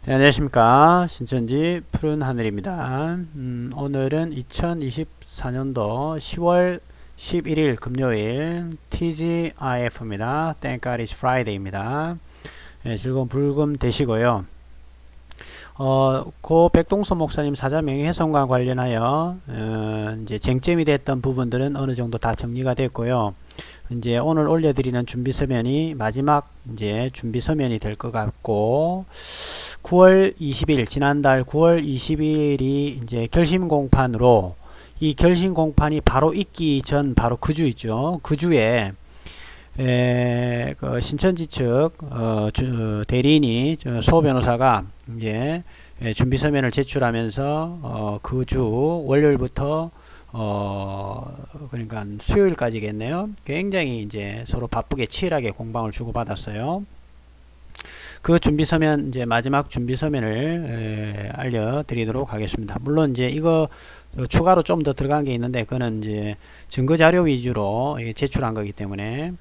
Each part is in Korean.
네, 안녕하십니까. 신천지 푸른 하늘입니다. 오늘은 2024년도 10월 11일 금요일 TGIF입니다. Thank God it's Friday입니다. 네, 즐거운 불금 되시고요. 고 백동서 목사님 사자 명예훼손과 관련하여 이제 쟁점이 됐던 부분들은 어느 정도 다 정리가 됐고요. 이제 오늘 올려드리는 준비 서면이 마지막 이제 준비 서면이 될 것 같고, 9월 20일 지난달 9월 20일이 이제 결심 공판으로, 이 결심 공판이 바로 있기 전 바로 그 주 있죠. 그 주에 그 신천지 측 대리인이 소 변호사가 이제 준비 서면을 제출하면서 그 주 월요일부터 그러니까 수요일까지겠네요. 굉장히 이제 서로 바쁘게 치열하게 공방을 주고받았어요. 그 준비 서면, 이제 마지막 준비 서면을 알려드리도록 하겠습니다. 물론 이제 이거 추가로 좀 더 들어간 게 있는데, 그거는 이제 증거 자료 위주로 제출한 거기 때문에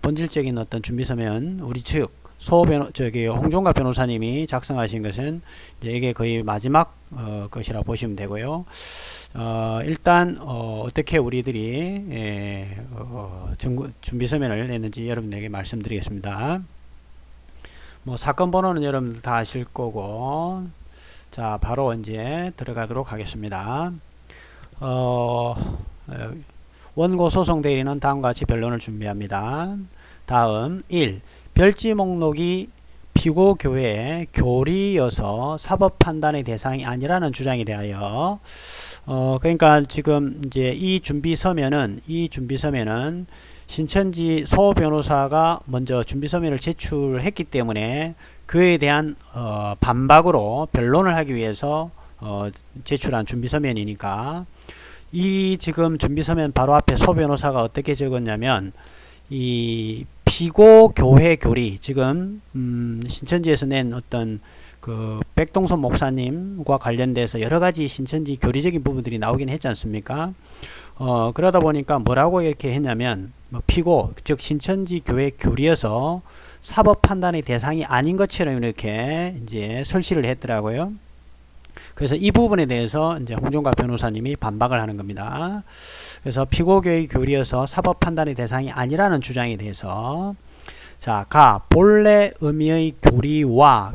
본질적인 어떤 준비 서면, 우리 측 홍종갑 변호사님이 작성하신 것은 이제 이게 거의 마지막 것이라 보시면 되고요. 일단 어떻게 우리들이 준비 서면을 냈는지 여러분에게 말씀드리겠습니다. 뭐 사건 번호는 여러분들 다 아실 거고, 자 바로 이제 들어가도록 하겠습니다. 원고 소송 대리는 다음과 같이 변론을 준비합니다. 다음 1. 별지 목록이 피고 교회의 교리여서 사법 판단의 대상이 아니라는 주장에 대하여 그러니까 지금 이제 이 준비 서면은 신천지 소 변호사가 먼저 준비 서면을 제출했기 때문에 그에 대한 반박으로 변론을 하기 위해서 제출한 준비 서면이니까, 이 지금 준비 서면 바로 앞에 소 변호사가 어떻게 적었냐면, 이 피고 교회 교리, 지금 신천지에서 낸 어떤 그 백동선 목사님과 관련돼서 여러 가지 신천지 교리적인 부분들이 나오긴 했지 않습니까? 그러다 보니까 뭐라고 이렇게 했냐면, 피고, 즉 신천지 교회 교리여서 사법 판단의 대상이 아닌 것처럼 이렇게 이제 설치를 했더라고요. 그래서 이 부분에 대해서 이제 홍종갑 변호사님이 반박을 하는 겁니다. 그래서 피고교의 교리여서 사법 판단의 대상이 아니라는 주장에 대해서, 자, 본래 의미의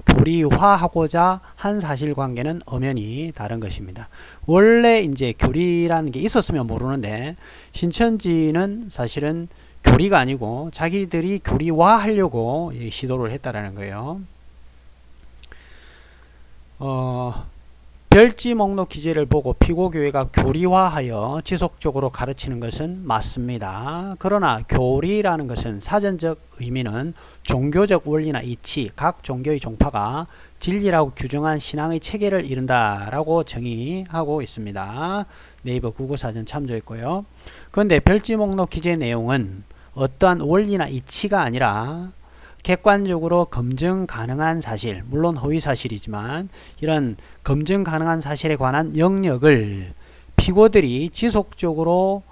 교리화하고자 한 사실관계는 엄연히 다른 것입니다. 원래 이제 교리라는 게 있었으면 모르는데, 신천지는 사실은 교리가 아니고 자기들이 교리화하려고 시도를 했다라는 거예요. 별지 목록 기재를 보고 피고교회가 교리화하여 지속적으로 가르치는 것은 맞습니다. 그러나 교리라는 것은 사전적 의미는 종교적 원리나 이치, 각 종교의 종파가 진리라고 규정한 신앙의 체계를 이룬다라고 정의하고 있습니다. 네이버 국어사전 참조했고요. 그런데 별지 목록 기재 내용은 어떠한 원리나 이치가 아니라 객관적으로 검증 가능한 사실, 물론 허위 사실이지만 이런 검증 가능한 사실에 관한 영역을 피고들이 지속적으로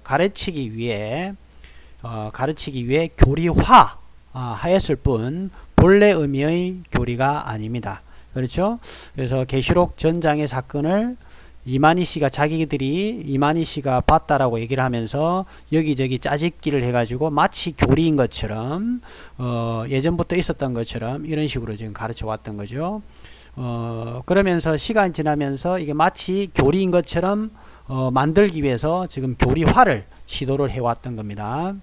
가르치기 위해 교리화 하였을 뿐 본래 의미의 교리가 아닙니다. 그렇죠? 그래서 계시록 전장의 사건을 이만희 씨가 봤다라고 얘기를 하면서 여기저기 짜집기를 해가지고 마치 교리인 것처럼 예전부터 있었던 것처럼 이런 식으로 지금 가르쳐 왔던 거죠. 그러면서 시간이 지나면서 이게 마치 교리인 것처럼 만들기 위해서 지금 교리화를 시도를 해왔던 겁니다.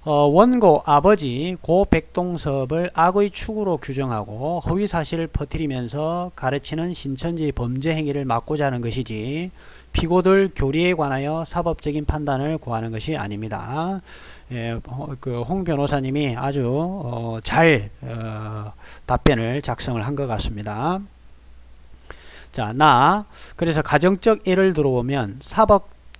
원고 아버지 고 백동섭을 악의 축으로 규정하고 허위 사실을 퍼뜨리면서 가르치는 신천지의 범죄 행위를 막고자 하는 것이지, 피고들 교리에 관하여 사법적인 판단을 구하는 것이 아닙니다. 그 홍 변호사님이 아주 잘 답변을 작성을 한 것 같습니다. 자, 그래서 가정적 예를 들어보면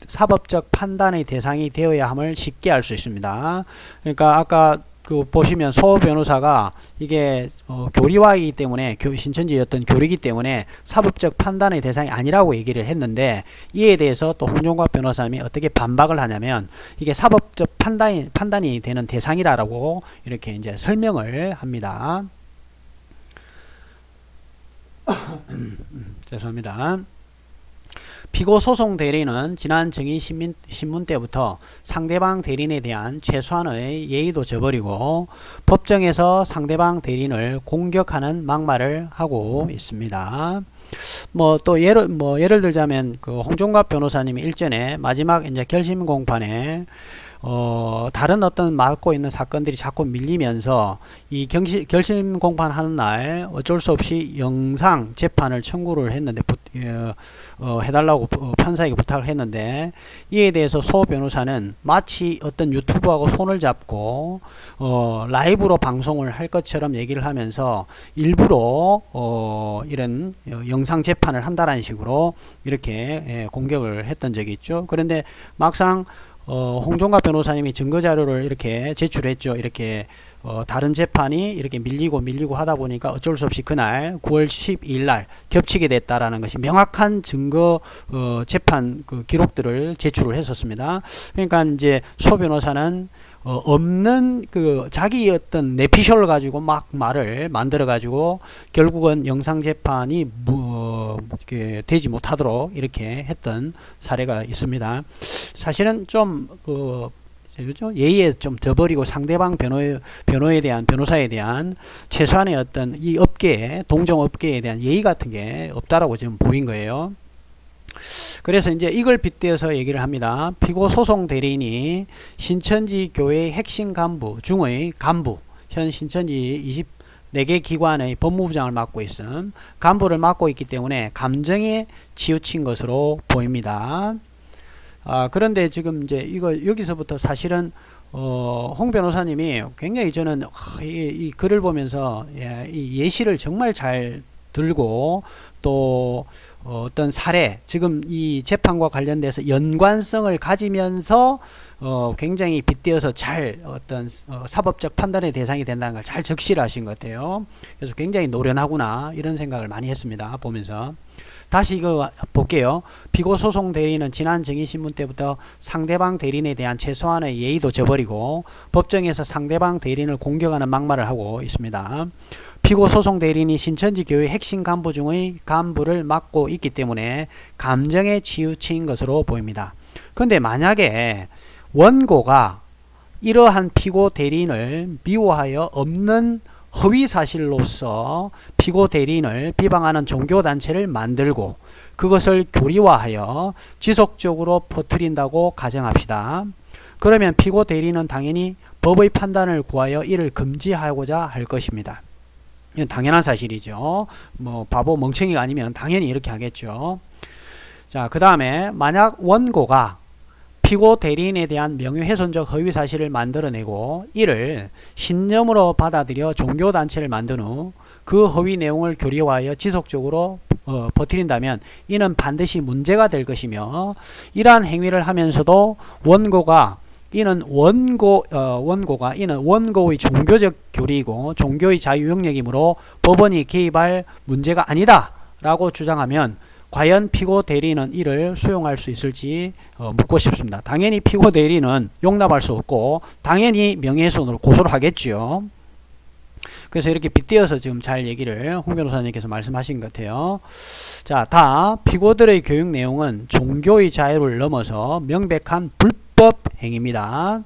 사법적 판단의 대상이 되어야 함을 쉽게 알 수 있습니다. 그러니까 아까 그 보시면 소 변호사가 이게 교리화이기 때문에 신천지의 어떤 교리이기 때문에 사법적 판단의 대상이 아니라고 얘기를 했는데, 이에 대해서 또 홍종갑 변호사님이 어떻게 반박을 하냐면, 이게 사법적 판단이 되는 대상이라고 이렇게 이제 설명을 합니다. 죄송합니다. 피고 소송 대리는 지난 증인 신문 때부터 상대방 대리인에 대한 최소한의 예의도 저버리고 법정에서 상대방 대리인을 공격하는 막말을 하고 있습니다. 또 예를 들자면 그 홍종갑 변호사님이 일전에 마지막 이제 결심 공판에 다른 어떤 맡고 있는 사건들이 자꾸 밀리면서 이 결심 공판하는 날 어쩔 수 없이 영상 재판을 청구를 했는데 해달라고 판사에게 부탁을 했는데, 이에 대해서 소 변호사는 마치 어떤 유튜브하고 손을 잡고 라이브로 방송을 할 것처럼 얘기를 하면서 일부러 이런 영상 재판을 한다라는 식으로 이렇게 공격을 했던 적이 있죠. 그런데 막상 홍종갑 변호사님이 증거자료를 이렇게 제출했죠. 이렇게 다른 재판이 이렇게 밀리고 하다 보니까 어쩔 수 없이 그날 9월 12일 날 겹치게 됐다라는 것이 명확한 증거 재판 그 기록들을 제출을 했었습니다. 그러니까 이제 소 변호사는 없는 그 자기 어떤 내피셜을 가지고 막 말을 만들어 가지고 결국은 영상 재판이 이렇게 되지 못하도록 이렇게 했던 사례가 있습니다. 사실은 좀 그죠? 예의에 좀 져버리고 상대방 변호사에 대한 최소한의 어떤 이 업계에, 동종업계에 대한 예의 같은 게 없다라고 지금 보인 거예요. 그래서 이제 이걸 빗대어서 얘기를 합니다. 피고 소송 대리인이 신천지 교회의 핵심 간부 중의 간부, 현 신천지 24개 기관의 법무부장을 맡고 있음 간부를 맡고 있기 때문에 감정에 치우친 것으로 보입니다. 그런데 지금 이제 이거 여기서부터 사실은 홍 변호사님이 굉장히 저는 이 글을 보면서 이 예시를 정말 잘 들고 또 어떤 사례, 지금 이 재판과 관련돼서 연관성을 가지면서 굉장히 빗대어서 잘 어떤 사법적 판단의 대상이 된다는 걸 잘 적시를 하신 것 같아요. 그래서 굉장히 노련하구나 이런 생각을 많이 했습니다. 보면서 다시 이거 볼게요. 피고 소송 대리인은 지난 증인신문 때부터 상대방 대리인에 대한 최소한의 예의도 저버리고 법정에서 상대방 대리인을 공격하는 막말을 하고 있습니다. 피고 소송 대리인이 신천지 교회 핵심 간부 중의 간부를 맡고 있기 때문에 감정에 치우친 것으로 보입니다. 그런데 만약에 원고가 이러한 피고 대리인을 미워하여 없는 허위 사실로서 피고 대리인을 비방하는 종교단체를 만들고 그것을 교리화하여 지속적으로 퍼뜨린다고 가정합시다. 그러면 피고 대리인은 당연히 법의 판단을 구하여 이를 금지하고자 할 것입니다. 이건 당연한 사실이죠. 바보 멍청이가 아니면 당연히 이렇게 하겠죠. 자, 그 다음에 만약 원고가 피고 대리인에 대한 명예훼손적 허위 사실을 만들어내고 이를 신념으로 받아들여 종교단체를 만든 후 그 허위 내용을 교리화하여 지속적으로 퍼뜨린다면 이는 반드시 문제가 될 것이며, 이러한 행위를 하면서도 원고가 이는 원고의 종교적 교리이고 종교의 자유 영역이므로 법원이 개입할 문제가 아니다 라고 주장하면 과연 피고 대리인은 이를 수용할 수 있을지 묻고 싶습니다. 당연히 피고 대리인은 용납할 수 없고 당연히 명예훼손으로 고소를 하겠죠. 그래서 이렇게 빗대어서 지금 잘 얘기를 홍 변호사님께서 말씀하신 것 같아요. 자, 다 피고들의 교육 내용은 종교의 자유를 넘어서 명백한 불법 행위입니다.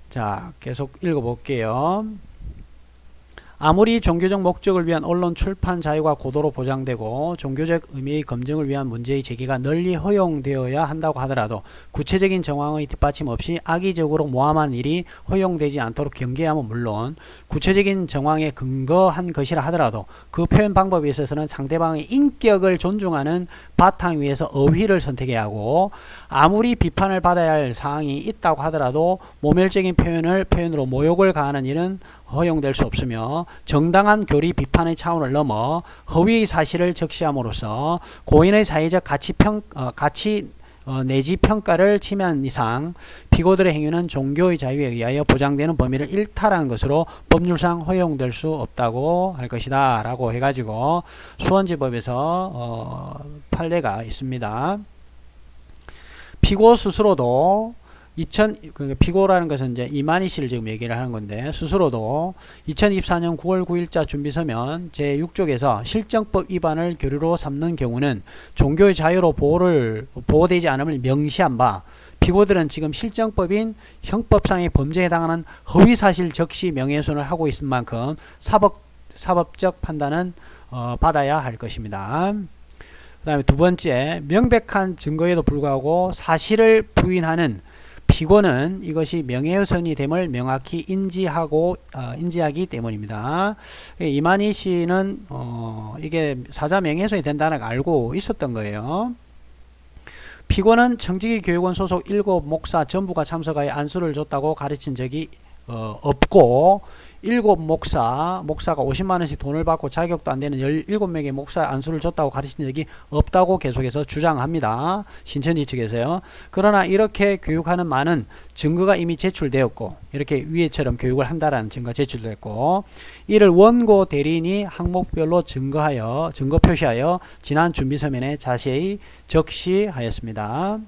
자, 계속 읽어볼게요. 아무리 종교적 목적을 위한 언론 출판 자유가 고도로 보장되고 종교적 의미의 검증을 위한 문제의 제기가 널리 허용되어야 한다고 하더라도 구체적인 정황의 뒷받침 없이 악의적으로 모함한 일이 허용되지 않도록 경계함은 물론 구체적인 정황에 근거한 것이라 하더라도 그 표현 방법에 있어서는 상대방의 인격을 존중하는 바탕 위에서 어휘를 선택해야 하고, 아무리 비판을 받아야 할 사항이 있다고 하더라도 모멸적인 표현으로 모욕을 가하는 일은 허용될 수 없으며 정당한 교리 비판의 차원을 넘어 허위 사실을 적시함으로써 고인의 사회적 가치 내지 평가를 침해한 이상 피고들의 행위는 종교의 자유에 의하여 보장되는 범위를 일탈한 것으로 법률상 허용될 수 없다고 할 것이다 라고 해가지고 수원지법에서 판례가 있습니다. 피고 스스로도 피고라는 것은 이제 이만희 씨를 지금 얘기를 하는 건데, 스스로도 2024년 9월 9일자 준비서면 제6쪽에서 실정법 위반을 교류로 삼는 경우는 종교의 자유로 보호되지 않음을 명시한 바, 피고들은 지금 실정법인 형법상의 범죄에 해당하는 허위사실 적시 명예훼손을 하고 있을 만큼 사법적 판단은 받아야 할 것입니다. 그 다음에 두 번째, 명백한 증거에도 불구하고 사실을 부인하는 피고는 이것이 명예훼손이 됨을 명확히 인지하기 때문입니다. 이만희 씨는 이게 사자 명예훼손이 된다는 걸 알고 있었던 거예요. 피고는 청지기 교육원 소속 7 목사 전부가 참석하여 안수를 줬다고 가르친 적이 없고, 7 목사가 50만원씩 돈을 받고 자격도 안 되는 17명의 목사 안수를 줬다고 가르친 적이 없다고 계속해서 주장합니다. 신천지 측에서요. 그러나 이렇게 교육하는 많은 증거가 이미 제출되었고, 이렇게 위에처럼 교육을 한다라는 증거가 제출됐고, 이를 원고 대리인이 항목별로 증거 표시하여 지난 준비서면에 자세히 적시하였습니다.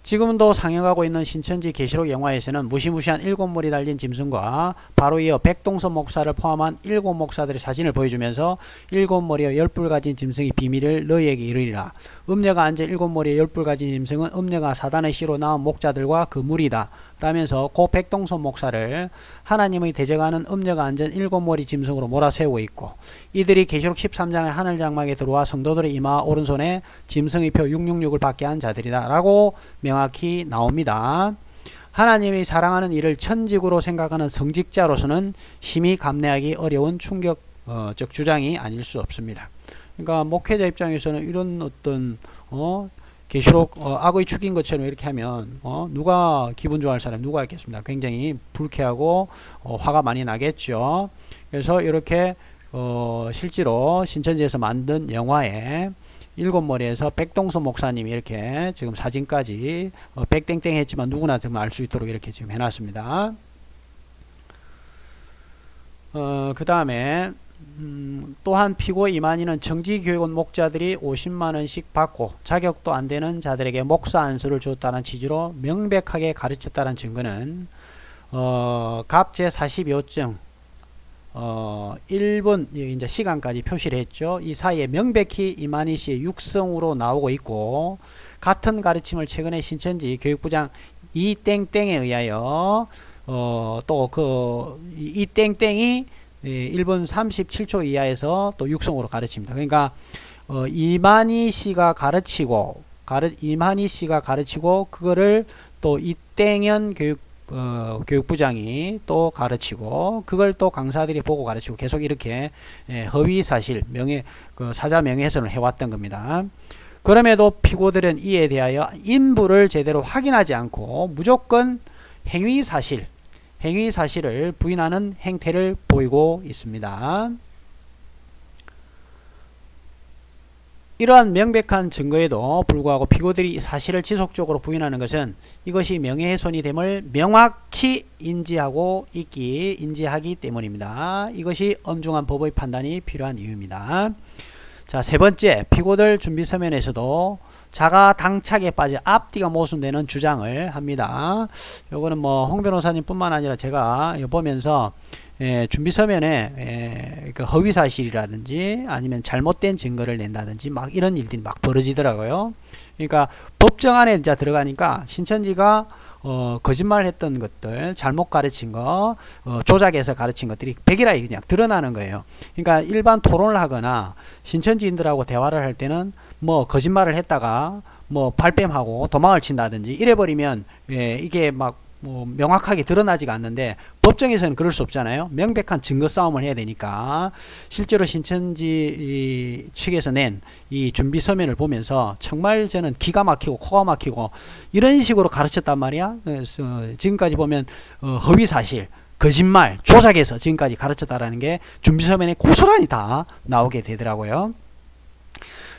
지금도 상영하고 있는 신천지 계시록 영화에서는 무시무시한 7몰이 달린 짐승과 바로 이어 백동선 목사를 포함한 7 목사들의 사진을 보여주면서 7머리와 10뿔 가진 짐승이 비밀을 너희에게 이르리라. 음녀가 앉은 7머리에 10뿔 가진 짐승은 음녀가 사단의 씨로 낳은 목자들과 그 무리다. 라면서 고 백동선 목사를 하나님의 대적하는 음녀가 앉은 7머리 짐승으로 몰아세우고 있고, 이들이 계시록 13장의 하늘 장막에 들어와 성도들의 이마 오른손에 짐승의 표 666을 받게 한 자들이다 라고 명확히 나옵니다. 하나님이 사랑하는 이를 천직으로 생각하는 성직자로서는 심히 감내하기 어려운 충격적 주장이 아닐 수 없습니다. 그러니까 목회자 입장에서는 이런 어떤 계시록 악의 축인 것처럼 이렇게 하면 누가 기분 좋아할 사람 누가 있겠습니까? 굉장히 불쾌하고 화가 많이 나겠죠. 그래서 이렇게 실제로 신천지에서 만든 영화에 7머리에서 백동선 목사님이 이렇게 지금 사진까지 백땡땡 했지만 누구나 지금 알 수 있도록 이렇게 지금 해놨습니다. 그 다음에 또한 피고 이만희는 청지교육원 목자들이 50만원씩 받고 자격도 안 되는 자들에게 목사 안수를 줬다는 취지로 명백하게 가르쳤다는 증거는 갑 제42호증 1분 이제 시간까지 표시를 했죠. 이 사이에 명백히 이만희 씨의 육성으로 나오고 있고, 같은 가르침을 최근에 신천지 교육부장 이땡땡에 의하여 또 이땡땡이 1분 37초 이하에서 또 육성으로 가르칩니다. 그러니까 이만희 씨가 가르치고 그거를 또 이땡현 교육부장이 또 가르치고, 그걸 또 강사들이 보고 가르치고, 계속 이렇게 허위 사실 사자 명예훼손을 해왔던 겁니다. 그럼에도 피고들은 이에 대하여 인부를 제대로 확인하지 않고 무조건 행위 사실을 부인하는 행태를 보이고 있습니다. 이러한 명백한 증거에도 불구하고 피고들이 사실을 지속적으로 부인하는 것은 이것이 명예훼손이 됨을 명확히 인지하기 때문입니다. 이것이 엄중한 법의 판단이 필요한 이유입니다. 자, 세 번째, 피고들 준비 서면에서도 자가 당착에 빠져 앞뒤가 모순되는 주장을 합니다. 요거는 뭐 홍 변호사님 뿐만 아니라 제가 보면서 준비 서면에 그 허위 사실이라든지 아니면 잘못된 증거를 낸다든지 막 이런 일들이 막 벌어지더라고요. 그러니까 법정 안에 이제 들어가니까 신천지가 거짓말 했던 것들, 잘못 가르친 거, 조작해서 가르친 것들이 백일하게 그냥 드러나는 거예요. 그러니까 일반 토론을 하거나 신천지인들하고 대화를 할 때는 뭐 거짓말을 했다가 뭐 발뺌하고 도망을 친다든지 이래버리면 이게 막 명확하게 드러나지가 않는데, 법정에서는 그럴 수 없잖아요. 명백한 증거 싸움을 해야 되니까. 실제로 신천지 측에서 낸 이 준비 서면을 보면서 정말 저는 기가 막히고 코가 막히고 이런 식으로 가르쳤단 말이야. 그래서 지금까지 보면 허위 사실, 거짓말, 조작해서 지금까지 가르쳤다라는 게 준비 서면에 고스란히 다 나오게 되더라고요.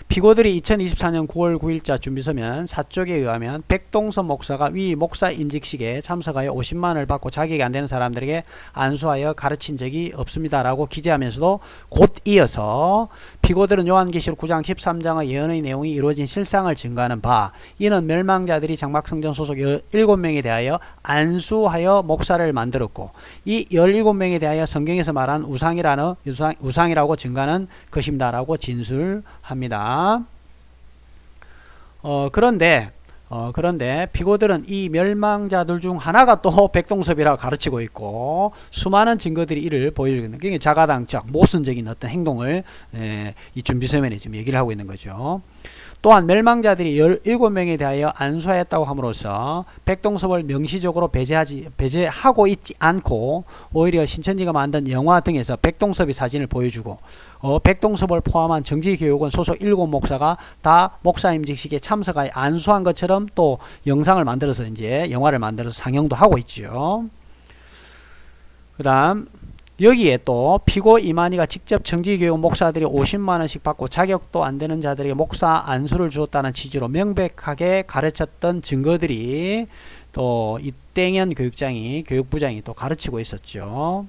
피고들이 2024년 9월 9일자 준비서면 사쪽에 의하면 백동섭 목사가 위 목사 임직식에 참석하여 50만원을 받고 자격이 안 되는 사람들에게 안수하여 가르친 적이 없습니다라고 기재하면서도 곧 이어서 피고들은 요한계시록 9장 13장의 예언의 내용이 이루어진 실상을 증거하는 바 이는 멸망자들이 장막성전 소속 17명에 대하여 안수하여 목사를 만들었고 이 17명에 대하여 성경에서 말한 우상이라고 증거하는 것입니다라고 진술합니다. 그런데 피고들은 이 멸망자들 중 하나가 또 백동섭이라고 가르치고 있고 수많은 증거들이 이를 보여주고 있는 게 자가당적 모순적인 어떤 행동을 이 준비서면에 지금 얘기를 하고 있는 거죠. 또한 멸망자들이 17명에 대하여 안수하였다고 함으로써 백동섭을 명시적으로 배제하고 있지 않고 오히려 신천지가 만든 영화 등에서 백동섭이 사진을 보여주고 백동섭을 포함한 정지교육원 소속 7목사가 다 목사임직식에 참석하여 안수한 것처럼 또 영상을 만들어서 이제 영화를 만들어서 상영도 하고 있죠. 그 다음 여기에 또 피고 이만희가 직접 정지교육 목사들이 50만원씩 받고 자격도 안 되는 자들에게 목사 안수를 주었다는 취지로 명백하게 가르쳤던 증거들이 또 이땡현 교육부장이 또 가르치고 있었죠.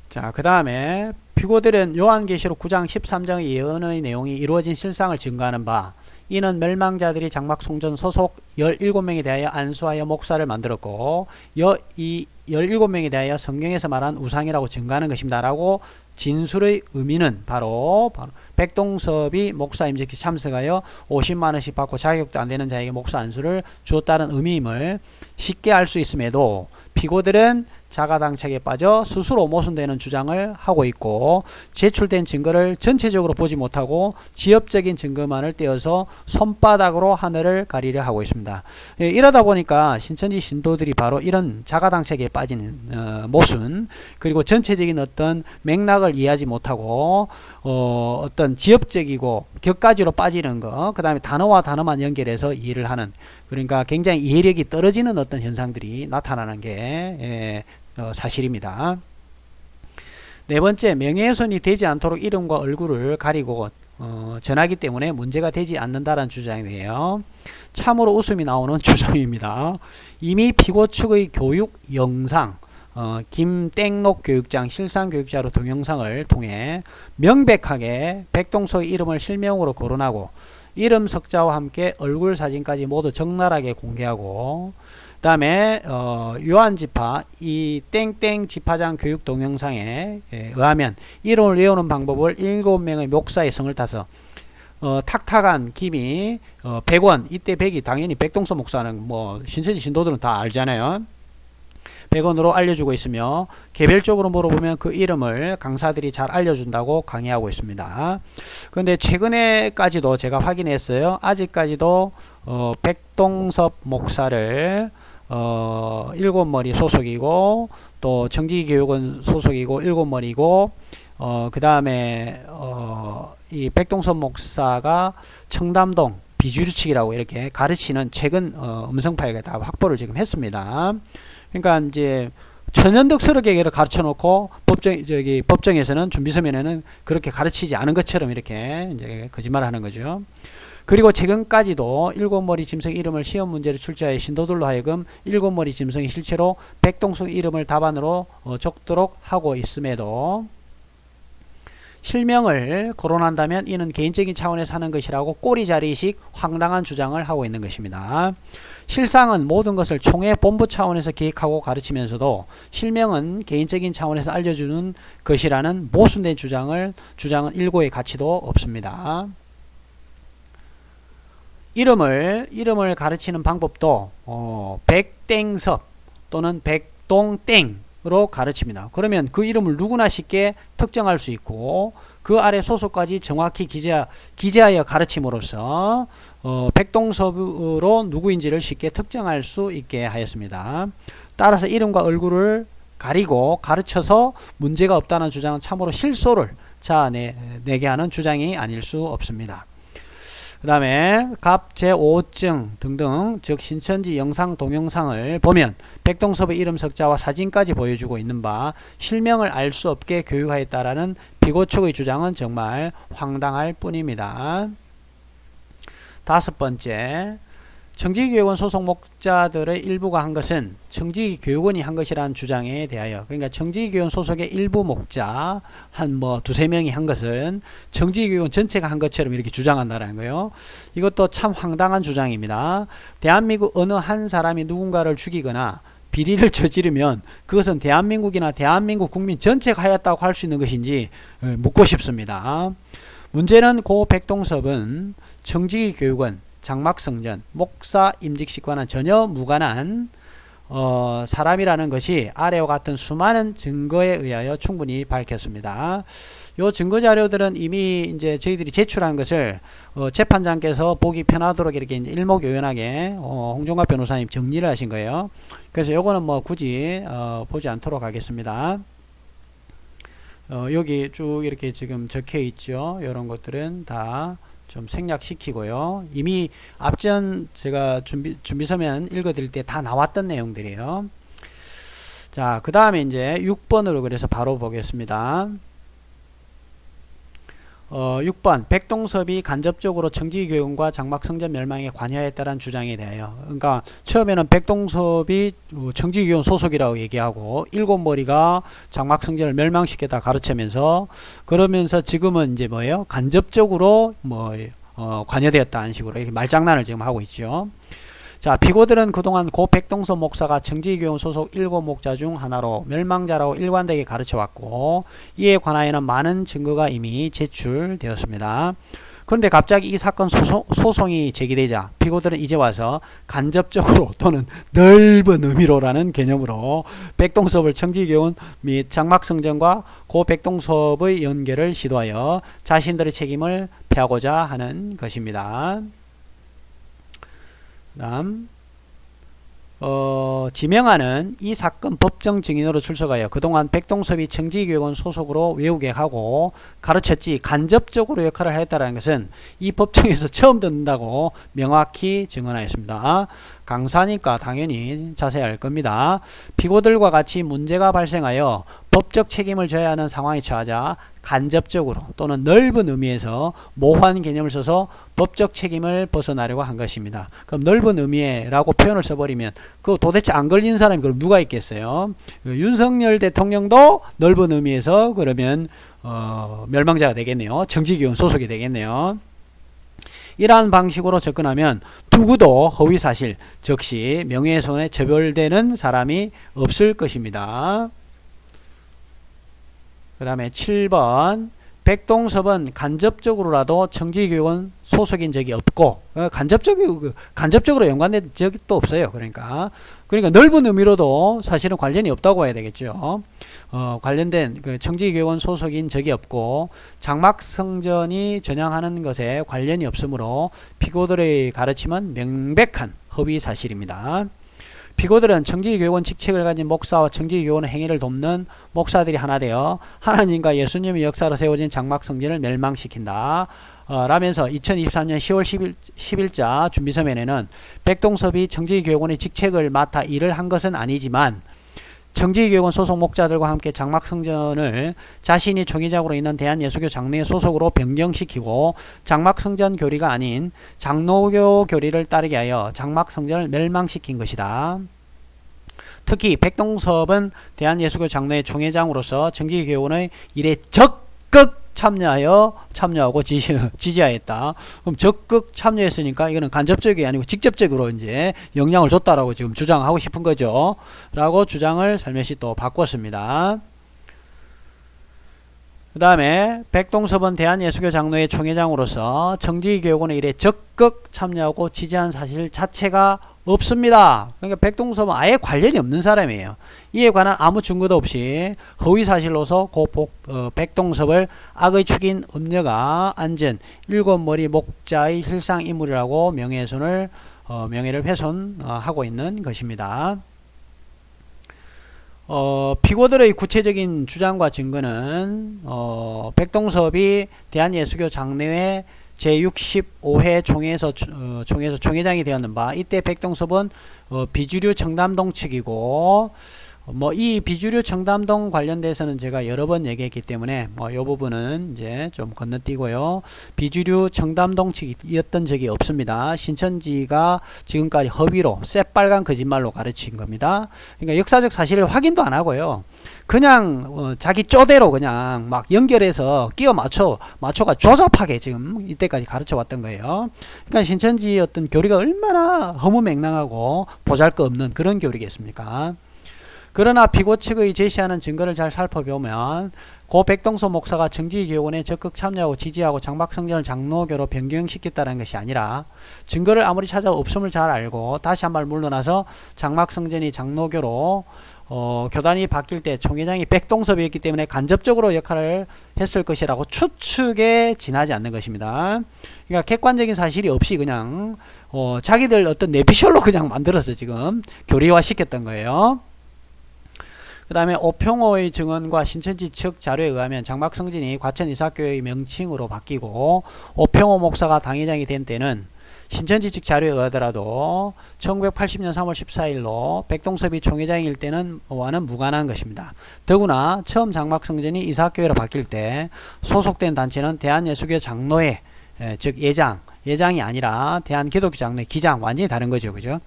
자, 그 다음에 피고들은 요한계시록 9장 13장의 예언의 내용이 이루어진 실상을 증거하는 바 이는 멸망자들이 장막성전 소속 17명에 대하여 안수하여 목사를 만들었고 이 17명에 대하여 성경에서 말한 우상이라고 증거하는 것입니다 라고 진술의 의미는 바로 백동섭이 목사 임직에 참석하여 50만원씩 받고 자격도 안 되는 자에게 목사 안수를 주었다는 의미임을 쉽게 알 수 있음에도 피고들은 자가당착에 빠져 스스로 모순되는 주장을 하고 있고 제출된 증거를 전체적으로 보지 못하고 지엽적인 증거만을 떼어서 손바닥으로 하늘을 가리려 하고 있습니다. 이러다 보니까 신천지 신도들이 바로 이런 자가당착에 빠지는 모순 그리고 전체적인 어떤 맥락을 이해하지 못하고 어떤 지엽적이고 격가지로 빠지는 거 그 다음에 단어와 단어만 연결해서 이해를 하는 그러니까 굉장히 이해력이 떨어지는 어떤 현상들이 나타나는 게 사실입니다. 네 번째, 명예훼손이 되지 않도록 이름과 얼굴을 가리고 전하기 때문에 문제가 되지 않는다는 주장이에요. 참으로 웃음이 나오는 주장입니다. 이미 피고 측의 교육 영상 김땡록 교육장 실상교육자로 동영상을 통해 명백하게 백동석의 이름을 실명으로 거론하고 이름 석자와 함께 얼굴 사진까지 모두 적나라하게 공개하고 그 다음에 요한지파 이 땡땡 지파장 교육 동영상에 의하면 이름을 외우는 방법을 7명의 목사의 성을 타서 탁탁한 김이 100원 이때 100이 당연히 백동석 목사는 뭐 신천지 신도들은 다 알잖아요. 100원으로 알려주고 있으며 개별적으로 물어보면 그 이름을 강사들이 잘 알려준다고 강의하고 있습니다. 그런데 최근에까지도 제가 확인했어요. 아직까지도 백동섭 목사를 일곱머리 소속이고 또 정지교육원 소속이고 일곱머리고 그 다음에 이 백동섭 목사가 청담동 비주류측이라고 이렇게 가르치는 최근 음성 파일을 다 확보를 지금 했습니다. 그러니까 이제 천연덕스럽게 가르쳐 놓고 법정에서는 준비서면에는 그렇게 가르치지 않은 것처럼 이렇게 이제 거짓말을 하는 거죠. 그리고 최근까지도 일곱머리 짐승 이름을 시험 문제를 출제하여 신도들로 하여금 일곱머리 짐승이 실제로 백동석 이름을 답안으로 적도록 하고 있음에도 실명을 거론한다면 이는 개인적인 차원에서 하는 것이라고 꼬리자리식 황당한 주장을 하고 있는 것입니다. 실상은 모든 것을 총회 본부 차원에서 기획하고 가르치면서도 실명은 개인적인 차원에서 알려주는 것이라는 모순된 주장은 일고의 가치도 없습니다. 이름을 가르치는 방법도 백땡섭 또는 백동땡으로 가르칩니다. 그러면 그 이름을 누구나 쉽게 특정할 수 있고 그 아래 소속까지 정확히 기재하여 가르침으로써 백동섭으로 누구인지를 쉽게 특정할 수 있게 하였습니다. 따라서 이름과 얼굴을 가리고 가르쳐서 문제가 없다는 주장은 참으로 실소를 자아내게 하는 주장이 아닐 수 없습니다. 그 다음에 갑 제5증 등등 즉 신천지 영상 동영상을 보면 백동섭의 이름 석자와 사진까지 보여주고 있는 바 실명을 알 수 없게 교육하였다라는 피고 측의 주장은 정말 황당할 뿐입니다. 다섯 번째, 청지기교육원 소속 목자들의 일부가 한 것은 청지기교육원이 한 것이라는 주장에 대하여, 그러니까 청지기교육원 소속의 일부 목자 한 두세 명이 한 것은 청지기교육원 전체가 한 것처럼 이렇게 주장한다는 거예요. 이것도 참 황당한 주장입니다. 대한민국 어느 한 사람이 누군가를 죽이거나 비리를 저지르면 그것은 대한민국이나 대한민국 국민 전체가 하였다고 할 수 있는 것인지 묻고 싶습니다. 문제는 고 백동섭은 청지기교육원, 장막성전, 목사 임직식과는 전혀 무관한 사람이라는 것이 아래와 같은 수많은 증거에 의하여 충분히 밝혔습니다. 요 증거 자료들은 이미 이제 저희들이 제출한 것을 재판장께서 보기 편하도록 이렇게 이제 일목요연하게 홍종갑 변호사님 정리를 하신 거예요. 그래서 요거는 굳이 보지 않도록 하겠습니다. 여기 쭉 이렇게 지금 적혀 있죠. 이런 것들은 다 좀 생략시키고요. 이미 앞전 제가 준비서면 읽어드릴 때 다 나왔던 내용들이에요. 자, 그 다음에 이제 6번으로 그래서 바로 보겠습니다. 6번 백동섭이 간접적으로 청지기교육원과 장막성전 멸망에 관여했다는 주장에 대하여, 그러니까 처음에는 백동섭이 청지기교육원 소속이라고 얘기하고 일곱머리가 장막성전을 멸망시켰다 가르치면서, 그러면서 지금은 이제 뭐예요? 간접적으로 관여되었다는 식으로 이렇게 말장난을 지금 하고 있죠. 자, 피고들은 그동안 고 백동섭 목사가 청지기교육원 소속 7목자 중 하나로 멸망자라고 일관되게 가르쳐왔고 이에 관하여는 많은 증거가 이미 제출되었습니다. 그런데 갑자기 이 사건 소송이 제기되자 피고들은 이제 와서 간접적으로 또는 넓은 의미로라는 개념으로 백동섭을 청지기교육원 및 장막성전과 고 백동섭의 연계를 시도하여 자신들의 책임을 피하고자 하는 것입니다. 다음 지명하는 이 사건 법정 증인으로 출석하여 그동안 백동섭이 청지기교육원 소속으로 외우게 하고 가르쳤지 간접적으로 역할을 하였다는 것은 이 법정에서 처음 듣는다고 명확히 증언하였습니다. 강사니까 당연히 자세히 알 겁니다. 피고들과 같이 문제가 발생하여 법적 책임을 져야 하는 상황에 처하자 간접적으로 또는 넓은 의미에서 모호한 개념을 써서 법적 책임을 벗어나려고 한 것입니다. 그럼 넓은 의미라고 표현을 써버리면 그 도대체 안 걸린 사람이 그럼 누가 있겠어요? 윤석열 대통령도 넓은 의미에서 그러면 멸망자가 되겠네요. 청지기교육원 소속이 되겠네요. 이러한 방식으로 접근하면 누구도 허위사실, 즉시 명예훼손에 처벌되는 사람이 없을 것입니다. 그 다음에 7번 백동섭은 간접적으로라도 청지기교육원 소속인 적이 없고 간접적으로 연관된 적이 또 없어요. 그러니까 넓은 의미로도 사실은 관련이 없다고 봐야 되겠죠. 관련된 청지기교육원 소속인 적이 없고 장막성전이 전향하는 것에 관련이 없으므로 피고들의 가르침은 명백한 허위 사실입니다. 피고들은 청지기교육원 직책을 가진 목사와 청지기교육원 행위를 돕는 목사들이 하나 되어 하나님과 예수님의 역사로 세워진 장막성전을 멸망시킨다 라면서 2023년 10월 10일자 준비서면에는 백동섭이 청지기교육원의 직책을 맡아 일을 한 것은 아니지만 청지기교육원 소속 목자들과 함께 장막성전을 자신이 총회장으로 있는 대한예수교 장로회 소속으로 변경시키고 장막성전 교리가 아닌 장로교 교리를 따르게 하여 장막성전을 멸망시킨 것이다. 특히 백동섭은 대한예수교 장로회 총회장으로서 청지기교육원의 일에 적극 참여하고 지지하였다. 그럼 적극 참여했으니까 이거는 간접적이 아니고 직접적으로 이제 영향을 줬다라고 지금 주장하고 싶은 거죠. 라고 주장을 살며시 또 바꿨습니다. 그 다음에 백동섭은 대한예수교 장로회 총회장으로서 청지기교육원의 일에 적극 참여하고 지지한 사실 자체가 없습니다. 그러니까 백동섭은 아예 관련이 없는 사람이에요. 이에 관한 아무 증거도 없이 허위사실로서 백동섭을 악의 축인 음녀가 앉은 일곱머리 목자의 실상인물이라고 명예를 훼손하고 있는 것입니다. 피고들의 구체적인 주장과 증거는 백동섭이 대한예수교 장로회 제65회 총회에서 총회장이 되었는 바, 이때 백동섭은 비주류 청담동 측이고, 이 비주류 청담동 관련돼서는 제가 여러 번 얘기했기 때문에 이 부분은 이제 좀 건너뛰고요. 비주류 청담동 측이었던 적이 없습니다. 신천지가 지금까지 허위로 새빨간 거짓말로 가르친 겁니다. 그러니까 역사적 사실을 확인도 안 하고요. 그냥 자기 쪼대로 그냥 막 연결해서 끼워 맞춰가 조잡하게 지금 이때까지 가르쳐 왔던 거예요. 그러니까 신천지의 어떤 교리가 얼마나 허무맹랑하고 보잘것없는 그런 교리겠습니까? 그러나 피고 측의 제시하는 증거를 잘 살펴보면 고 백동섭 목사가 정지교원에 적극 참여하고 지지하고 장막성전을 장로교로 변경시켰다는 것이 아니라, 증거를 아무리 찾아 없음을 잘 알고 다시 한 발 물러나서 장막성전이 장로교로 교단이 바뀔 때 총회장이 백동섭이었기 때문에 간접적으로 역할을 했을 것이라고 추측에 지나지 않는 것입니다. 그러니까 객관적인 사실이 없이 그냥 자기들 어떤 내피셜로 그냥 만들어서 지금 교리화 시켰던 거예요. 그 다음에 오평호의 증언과 신천지 측 자료에 의하면 장막성진이 과천이사교의 명칭으로 바뀌고 오평호 목사가 당회장이 된 때는 신천지 측 자료에 의하더라도 1980년 3월 14일로 백동섭이 총회장일 때는 와는 무관한 것입니다. 더구나 처음 장막성전이 이사교회로 바뀔 때 소속된 단체는 대한예수교 장로회, 즉 예장이 아니라 대한기독교 장로회 기장, 완전히 다른 거죠. 그죠?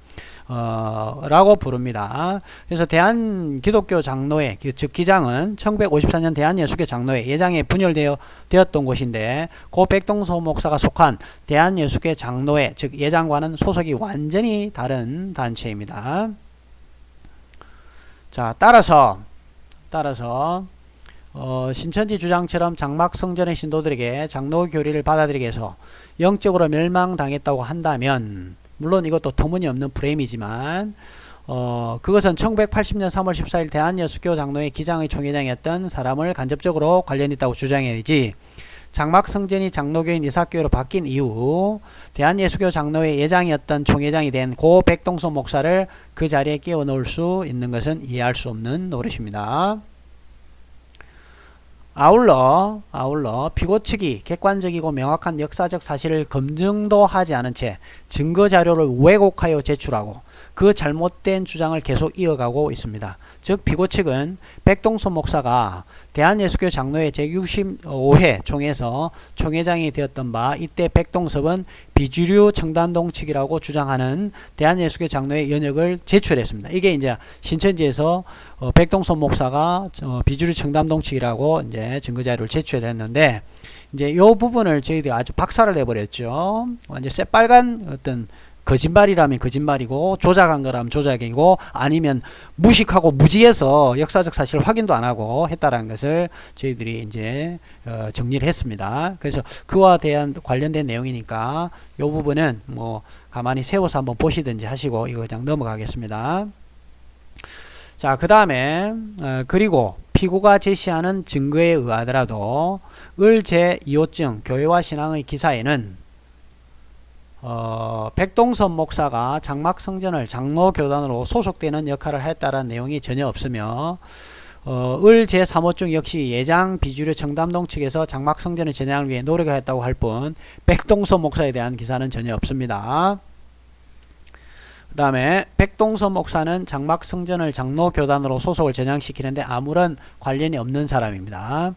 라고 부릅니다. 그래서 대한기독교 장로회, 즉 기장은 1954년 대한예수교 장로회 예장에 분열되었던 곳인데, 고 백동섭 목사가 속한 대한예수교 장로회, 즉 예장과는 소속이 완전히 다른 단체입니다. 자, 따라서 신천지 주장처럼 장막성전의 신도들에게 장로 교리를 받아들이게 해서 영적으로 멸망당했다고 한다면, 물론 이것도 터무니없는 프레임이지만 그것은 1980년 3월 14일 대한예수교 장로회 기장의 총회장이었던 사람을 간접적으로 관련있다고 주장해야지, 장막성전이 장로교인 이사교회로 바뀐 이후 대한예수교 장로회 예장이었던 총회장이 된 고 백동섭 목사를 그 자리에 끼워 넣을 수 있는 것은 이해할 수 없는 노릇입니다. 아울러 피고 측이 객관적이고 명확한 역사적 사실을 검증도 하지 않은 채 증거 자료를 왜곡하여 제출하고 그 잘못된 주장을 계속 이어가고 있습니다. 즉 피고 측은 백동섭 목사가 대한예수교 장로회 제65회 총회에서 총회장이 되었던 바, 이때 백동섭은 비주류 청담동 측이라고 주장하는 대한예수교 장로회 연역을 제출했습니다. 이게 이제 신천지에서 백동섭 목사가 비주류 청담동 측이라고 이제 증거 자료를 제출했는데, 이제 요 부분을 저희들이 아주 박살을 내버렸죠. 완전 새빨간 어떤 거짓말이라면 거짓말이고, 조작한 거라면 조작이고, 아니면 무식하고 무지해서 역사적 사실 확인도 안 하고 했다라는 것을 저희들이 이제 정리를 했습니다. 그래서 그와 대한 관련된 내용이니까 이 부분은 뭐 가만히 세워서 한번 보시든지 하시고 이거 그냥 넘어가겠습니다. 자, 그 다음에 그리고 피고가 제시하는 증거에 의하더라도 을 제2호증 교회와 신앙의 기사에는 백동섭 목사가 장막성전을 장로교단으로 소속되는 역할을 했다는 내용이 전혀 없으며, 을 제3호증 역시 예장 비주류 청담동 측에서 장막성전의 전향을 위해 노력했다고 할 뿐 백동섭 목사에 대한 기사는 전혀 없습니다. 그 다음에 백동섭 목사는 장막성전을 장로교단으로 소속을 전향시키는데 아무런 관련이 없는 사람입니다.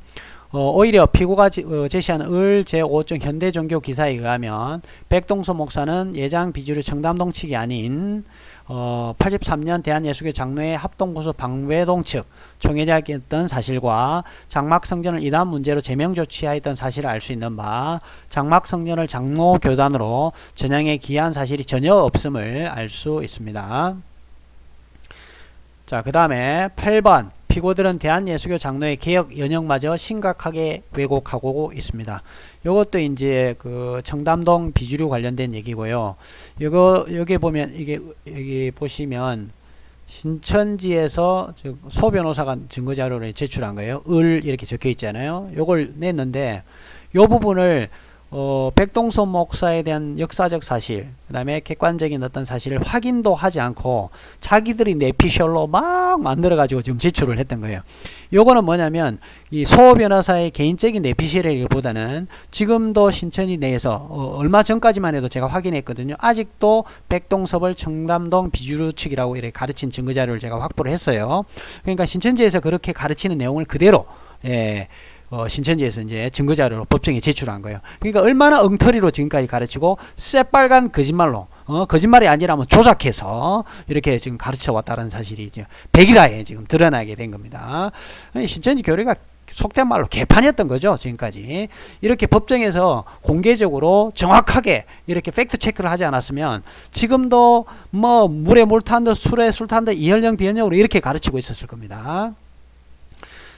오히려 피고가 제시하는 을 제5종 현대종교 기사에 의하면 백동섭 목사는 예장 비주류 청담동 측이 아닌 83년 대한예수교 장로회 합동고수 방배동 측 총회장이었던 사실과 장막성전을 이단 문제로 제명조치하였던 사실을 알 수 있는 바, 장막성전을 장로교단으로 전향에 기여한 사실이 전혀 없음을 알 수 있습니다. 자, 그 다음에 8번 피고들은 대한예수교 장로의 개혁 연역마저 심각하게 왜곡하고 있습니다. 이것도 이제 그 청담동 비주류 관련된 얘기고요. 여기 보면 여기 보시면 신천지에서 소 변호사가 증거 자료를 제출한 거예요. 을 이렇게 적혀 있잖아요. 요걸 냈는데 요 부분을 백동섭 목사에 대한 역사적 사실, 그 다음에 객관적인 어떤 사실을 확인도 하지 않고 자기들이 내피셜로 막 만들어가지고 지금 제출을 했던 거예요. 요거는 뭐냐면, 이 소 변호사의 개인적인 내피셜이기보다는 지금도 신천지 내에서, 얼마 전까지만 해도 제가 확인했거든요. 아직도 백동섭을 청담동 비주류 측이라고 이렇게 가르친 증거자료를 제가 확보를 했어요. 그러니까 신천지에서 그렇게 가르치는 내용을 그대로, 신천지에서 이제 증거자료로 법정에 제출한 거예요. 그러니까 얼마나 엉터리로 지금까지 가르치고 새빨간 거짓말로, 거짓말이 아니라면 조작해서 이렇게 지금 가르쳐 왔다는 사실이 이제 백일하에 지금 드러나게 된 겁니다. 신천지 교리가 속된 말로 개판이었던 거죠. 지금까지 이렇게 법정에서 공개적으로 정확하게 이렇게 팩트 체크를 하지 않았으면 지금도 뭐 물에 물 탄 듯 술에 술 탄 듯 이연령 비연령으로 이렇게 가르치고 있었을 겁니다.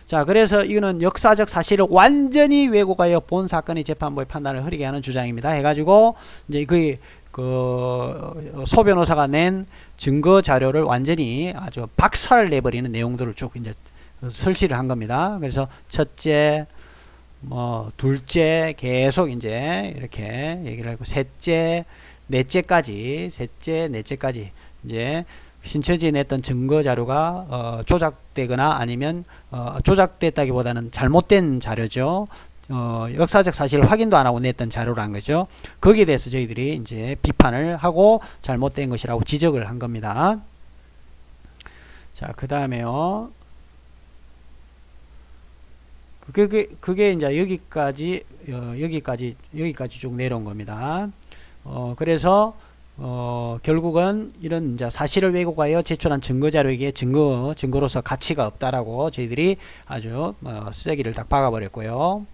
자, 그래서 이거는 역사적 사실을 완전히 왜곡하여 본 사건의 재판부의 판단을 흐리게 하는 주장입니다. 해가지고 이제 소 변호사가 낸 증거 자료를 완전히 아주 박살을 내버리는 내용들을 쭉 이제 설치를 한 겁니다. 그래서 첫째, 뭐 둘째 계속 이제 이렇게 얘기를 하고 셋째, 넷째까지 이제 신천지에 냈던 증거 자료가 조작되거나 아니면 조작됐다기보다는 잘못된 자료죠. 역사적 사실을 확인도 안 하고 냈던 자료란 거죠. 거기에 대해서 저희들이 이제 비판을 하고 잘못된 것이라고 지적을 한 겁니다. 자, 그 다음에요. 그게 이제 여기까지 쭉 내려온 겁니다. 그래서 결국은 이런 이제 사실을 왜곡하여 제출한 증거자료에게 증거로서 가치가 없다라고 저희들이 아주 쓰레기를 딱 박아버렸고요.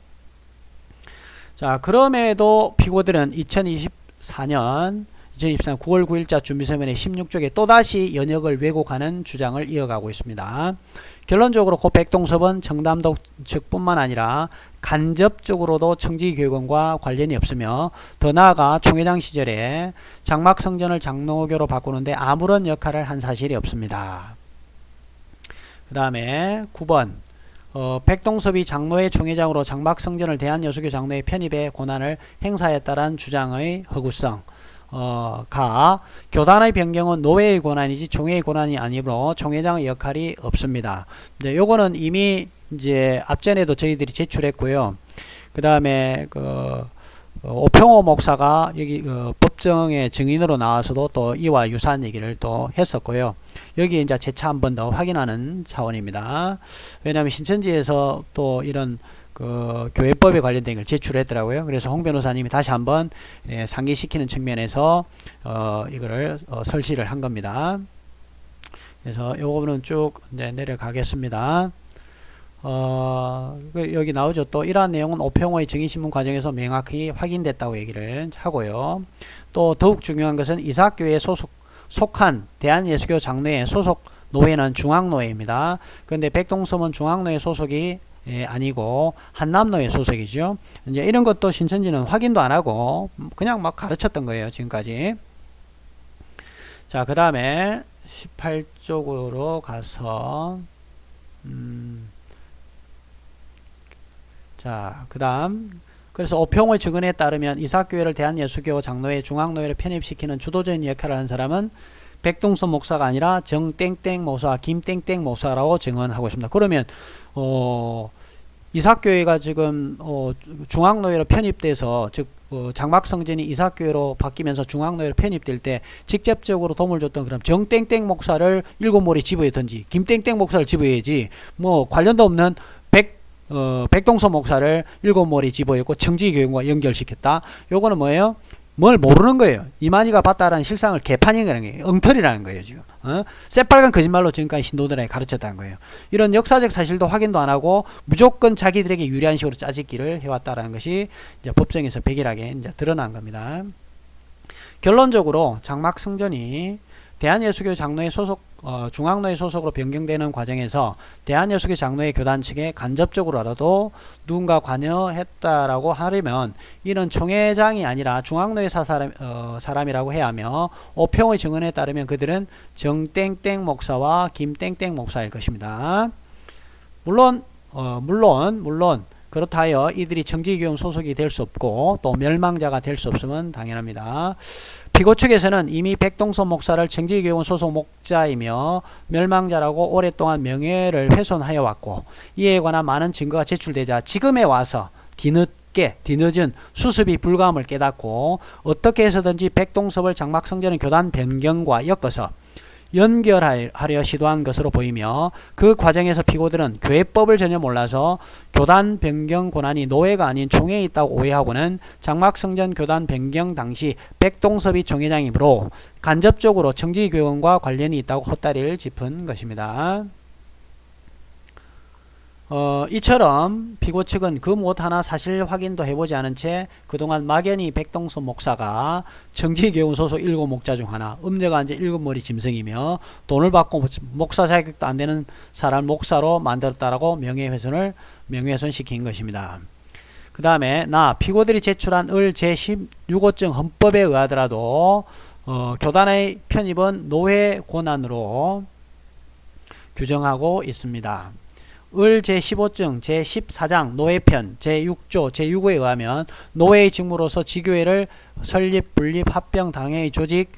자, 그럼에도 피고들은 2024년 9월 9일자 준비서면의 16쪽에 또다시 연역을 왜곡하는 주장을 이어가고 있습니다. 결론적으로 고 백동섭은 청담동 측뿐만 아니라 간접적으로도 청지교육원과 관련이 없으며 더 나아가 총회장 시절에 장막성전을 장로교로 바꾸는데 아무런 역할을 한 사실이 없습니다. 그 다음에 9번 백동섭이 장로회 총회장으로 장막성전을 대한여수교 장로회 편입의 권한을 행사했다는 주장의 허구성. 교단의 변경은 노회의 권한이지 총회의 권한이 아니므로 총회장의 역할이 없습니다. 이제 요거는 이미 이제 앞전에도 저희들이 제출했고요. 그 다음에 오평호 목사가 여기 법정의 증인으로 나와서도 또 이와 유사한 얘기를 또 했었고요. 여기 이제 재차 한 번 더 확인하는 차원입니다. 왜냐하면 신천지에서 또 이런 교회법에 관련된 걸 제출했더라고요. 그래서 홍 변호사님이 다시 한번 상기시키는 측면에서 이거를 설치를 한 겁니다. 그래서 요거는 쭉 이제 내려가겠습니다. 여기 나오죠. 또 이러한 내용은 오평호의 증인신문 과정에서 명확히 확인됐다고 얘기를 하고요. 또 더욱 중요한 것은 이삭교회에 속한 대한예수교 장로회 소속 노회는 중앙노회입니다. 그런데 백동섭은 중앙노회 소속이 아니고 한남노회 소속이죠. 이제 이런 것도 신천지는 확인도 안 하고 그냥 막 가르쳤던 거예요. 지금까지. 자, 그 다음에 18쪽으로 가서 자, 그 다음 그래서 오평호의 증언에 따르면 이삭교회를 대한예수교 장로회 중앙노회를 편입시키는 주도적인 역할을 한 사람은 백동섭 목사가 아니라 정땡땡 목사, 김땡땡 목사라고 증언하고 있습니다. 그러면 이삭교회가 지금 중앙노회로 편입돼서 즉 장막성전이 이삭교회로 바뀌면서 중앙노회로 편입될 때 직접적으로 도움을 줬던 그럼 정땡땡 목사를 일곱몰이 집어넣든지 김땡땡 목사를 집어야지 뭐 관련도 없는 백동섭 목사를 일곱몰이 집어넣고 청지교육과 연결시켰다. 요거는 뭐예요? 뭘 모르는 거예요. 이만희가 봤다라는 실상을 개판이라는 거예요. 엉터리라는 거예요. 지금 새빨간 거짓말로 지금까지 신도들에게 가르쳤다는 거예요. 이런 역사적 사실도 확인도 안 하고 무조건 자기들에게 유리한 식으로 짜집기를 해왔다라는 것이 이제 법정에서 백일하게 이제 드러난 겁니다. 결론적으로 장막성전이 대한예수교 장로회 소속 중앙노회 소속으로 변경되는 과정에서 대한예수교 장로회 교단 측에 간접적으로라도 누군가 관여했다라고 하려면 이는 총회장이 아니라 중앙노회 사람이라고 해야 하며 오평의 증언에 따르면 그들은 정땡땡 목사와 김땡땡 목사일 것입니다. 물론 그렇다 하여 이들이 청지기교원 소속이 될 수 없고 또 멸망자가 될 수 없음은 당연합니다. 피고 측에서는 이미 백동섭 목사를 청지기교원 소속 목자이며 멸망자라고 오랫동안 명예를 훼손하여 왔고 이에 관한 많은 증거가 제출되자 지금에 와서 뒤늦은 수습이 불가함을 깨닫고 어떻게 해서든지 백동섭을 장막성전의 교단 변경과 엮어서 연결하려 시도한 것으로 보이며 그 과정에서 피고들은 교회법을 전혀 몰라서 교단 변경 권한이 노회가 아닌 총회에 있다고 오해하고는 장막성전 교단 변경 당시 백동섭이 총회장이므로 간접적으로 청지교원과 관련이 있다고 헛다리를 짚은 것입니다. 이처럼 피고 측은 그 무엇 하나 사실 확인도 해보지 않은 채 그동안 막연히 백동섭 목사가 청지교원 소속 7목자 중 하나, 음녀가 이제 7머리 짐승이며 돈을 받고 목사 자격도 안 되는 사람 목사로 만들었다라고 명예훼손 시킨 것입니다. 그 다음에 피고들이 제출한 을 제16호증 헌법에 의하더라도 교단의 편입은 노회 권한으로 규정하고 있습니다. 을 제15증 제14장 노회편 제6조 제6호에 의하면 노회의 직무로서 지교회를 설립, 분립, 합병, 당회의 조직,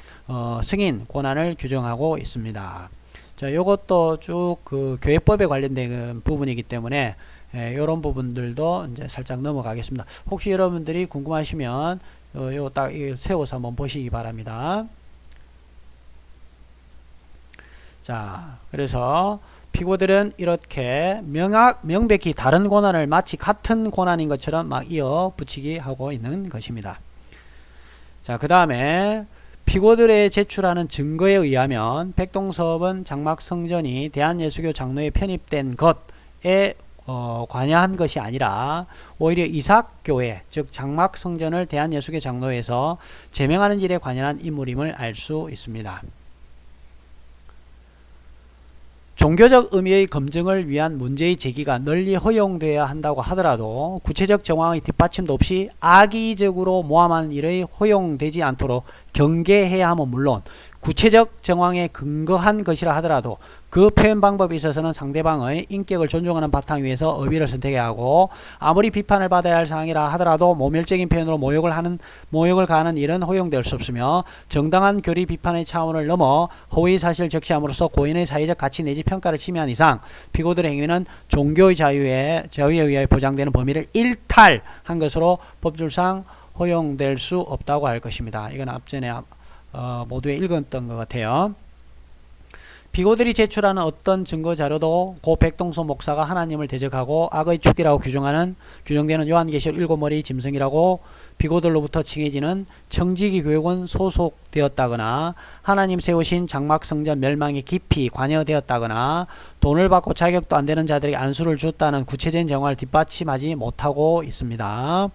승인 권한을 규정하고 있습니다. 자, 요것도 쭉 그 교회법에 관련된 부분이기 때문에 이런 부분들도 이제 살짝 넘어가겠습니다. 혹시 여러분들이 궁금하시면 요 딱 세워서 한번 보시기 바랍니다. 자, 그래서 피고들은 이렇게 명백히 다른 권한을 마치 같은 권한인 것처럼 막 이어 붙이기 하고 있는 것입니다. 자, 그 다음에 피고들의 제출하는 증거에 의하면 백동섭은 장막성전이 대한예수교 장로에 편입된 것에 관여한 것이 아니라 오히려 이삭교회 즉 장막성전을 대한예수교 장로에서 제명하는 일에 관여한 인물임을 알 수 있습니다. 종교적 의미의 검증을 위한 문제의 제기가 널리 허용되어야 한다고 하더라도 구체적 정황의 뒷받침도 없이 악의적으로 모함하는 일의 허용되지 않도록 경계해야 함은 물론 구체적 정황에 근거한 것이라 하더라도 그 표현 방법에 있어서는 상대방의 인격을 존중하는 바탕 위에서 어휘를 선택해야 하고 아무리 비판을 받아야 할 상황이라 하더라도 모멸적인 표현으로 모욕을 가하는 일은 허용될 수 없으며 정당한 교리 비판의 차원을 넘어 허위 사실을 적시함으로써 고인의 사회적 가치 내지 평가를 침해한 이상 피고들의 행위는 종교의 자유에 의하여 보장되는 범위를 일탈한 것으로 법률상 허용될 수 없다고 할 것입니다. 이건 앞전에 모두에 읽었던 것 같아요. 피고들이 제출하는 어떤 증거 자료도 고 백동섭 목사가 하나님을 대적하고 악의 축이라고 규정되는 요한계시록 7머리 짐승이라고 피고들로부터 칭해지는 청지기 교육원 소속되었다거나 하나님 세우신 장막성전 멸망에 깊이 관여되었다거나 돈을 받고 자격도 안 되는 자들에게 안수를 줬다는 구체적인 정황을 뒷받침하지 못하고 있습니다.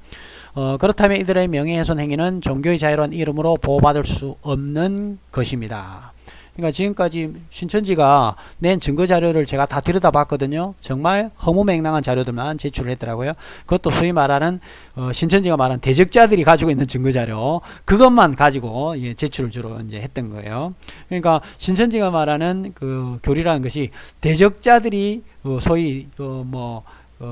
그렇다면 이들의 명예훼손 행위는 종교의 자유로운 이름으로 보호받을 수 없는 것입니다. 그러니까 지금까지 신천지가 낸 증거자료를 제가 다 들여다봤거든요. 정말 허무맹랑한 자료들만 제출을 했더라고요. 그것도 소위 말하는 신천지가 말하는 대적자들이 가지고 있는 증거자료 그것만 가지고 제출을 주로 이제 했던 거예요. 그러니까 신천지가 말하는 그 교리라는 것이 대적자들이 소위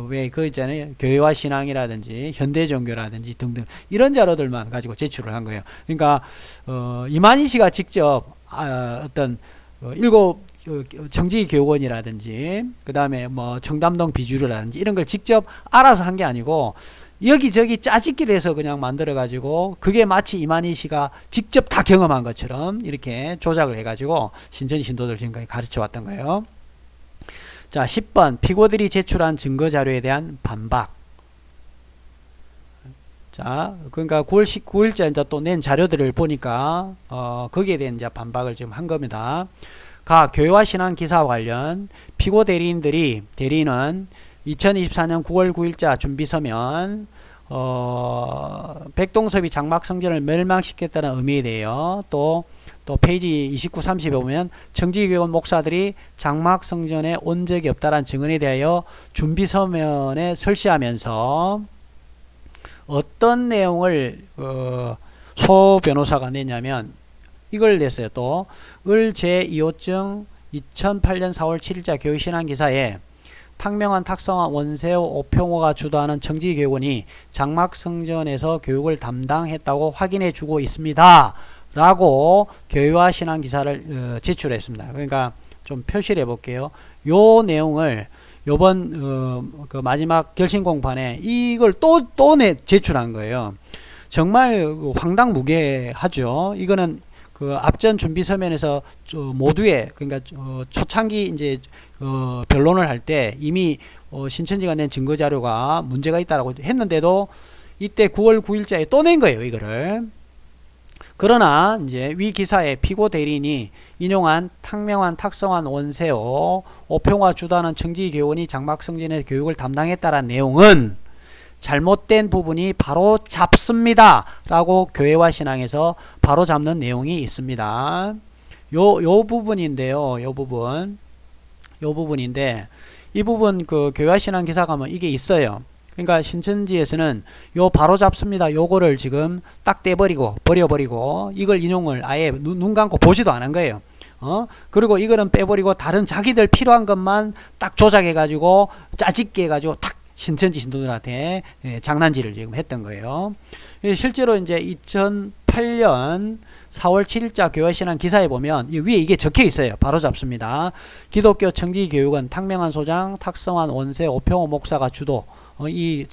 왜 그 있잖아요. 교회와 신앙이라든지 현대 종교라든지 등등 이런 자료들만 가지고 제출을 한 거예요. 그러니까 이만희 씨가 직접 어떤 일곱 청지기 교원이라든지 그 다음에 뭐 청담동 비주류라든지 이런 걸 직접 알아서 한 게 아니고 여기저기 짜집기를 해서 그냥 만들어 가지고 그게 마치 이만희 씨가 직접 다 경험한 것처럼 이렇게 조작을 해 가지고 신천지 신도들 지금까지 가르쳐 왔던 거예요. 자, 10번 피고들이 제출한 증거자료에 대한 반박. 자, 그러니까 9월 19일째 이제 또 낸 자료들을 보니까 거기에 대한 이제 반박을 지금 한 겁니다. 교회와 신앙 기사와 관련 피고 대리인은 2024년 9월 9일자 준비서면 백동섭이 장막성전을 멸망시켰다는 의미에 대해요. 또 페이지 29, 30에 보면 청지교원 목사들이 장막성전에 온 적이 없다는 증언에 대하여 준비서면에 설시하면서 어떤 내용을 소 변호사가 냈냐면 이걸 냈어요. 또 을 제2호증 2008년 4월 7일자 교회신앙기사에 탁명한, 탁성한, 원세호, 오평호가 주도하는 청지교육원이 장막성전에서 교육을 담당했다고 확인해 주고 있습니다. 라고 교회와 신앙 기사를 제출했습니다. 그러니까 좀 표시를 해볼게요. 요 내용을 요번 그 마지막 결심 공판에 이걸 또 제출한 거예요. 정말 황당무계하죠. 이거는 그 앞전 준비 서면에서 모두의 그러니까 초창기 이제 변론을 할 때 이미 신천지가 낸 증거 자료가 문제가 있다라고 했는데도 이때 9월 9일자에 또 낸 거예요, 이거를. 그러나 이제 위 기사의 피고 대리인이 인용한 탁명한, 탁성한, 원세호, 오평화 주도하는 청지교원이 장막성전의 교육을 담당했다라는 내용은 잘못된 부분이 바로 잡습니다 라고 교회와 신앙에서 바로 잡는 내용이 있습니다. 요 부분인데요. 요 부분인데 이 부분 그 교회와 신앙 기사 가면 이게 있어요. 그러니까 신천지에서는 요 바로 잡습니다 요거를 지금 딱 버려버리고 이걸 인용을 아예 눈 감고 보지도 않은 거예요. 그리고 이거는 빼버리고 다른 자기들 필요한 것만 딱 조작해 가지고 짜집게 해 가지고 탁 신천지 신도들한테 장난질을 지금 했던 거예요. 실제로 이제 2008년 4월 7일자 교회 신앙 기사에 보면 이 위에 이게 적혀 있어요. 바로 잡습니다. 기독교 청지교육은 탁명한 소장, 탁성한 원세, 오평호 목사가 주도. 이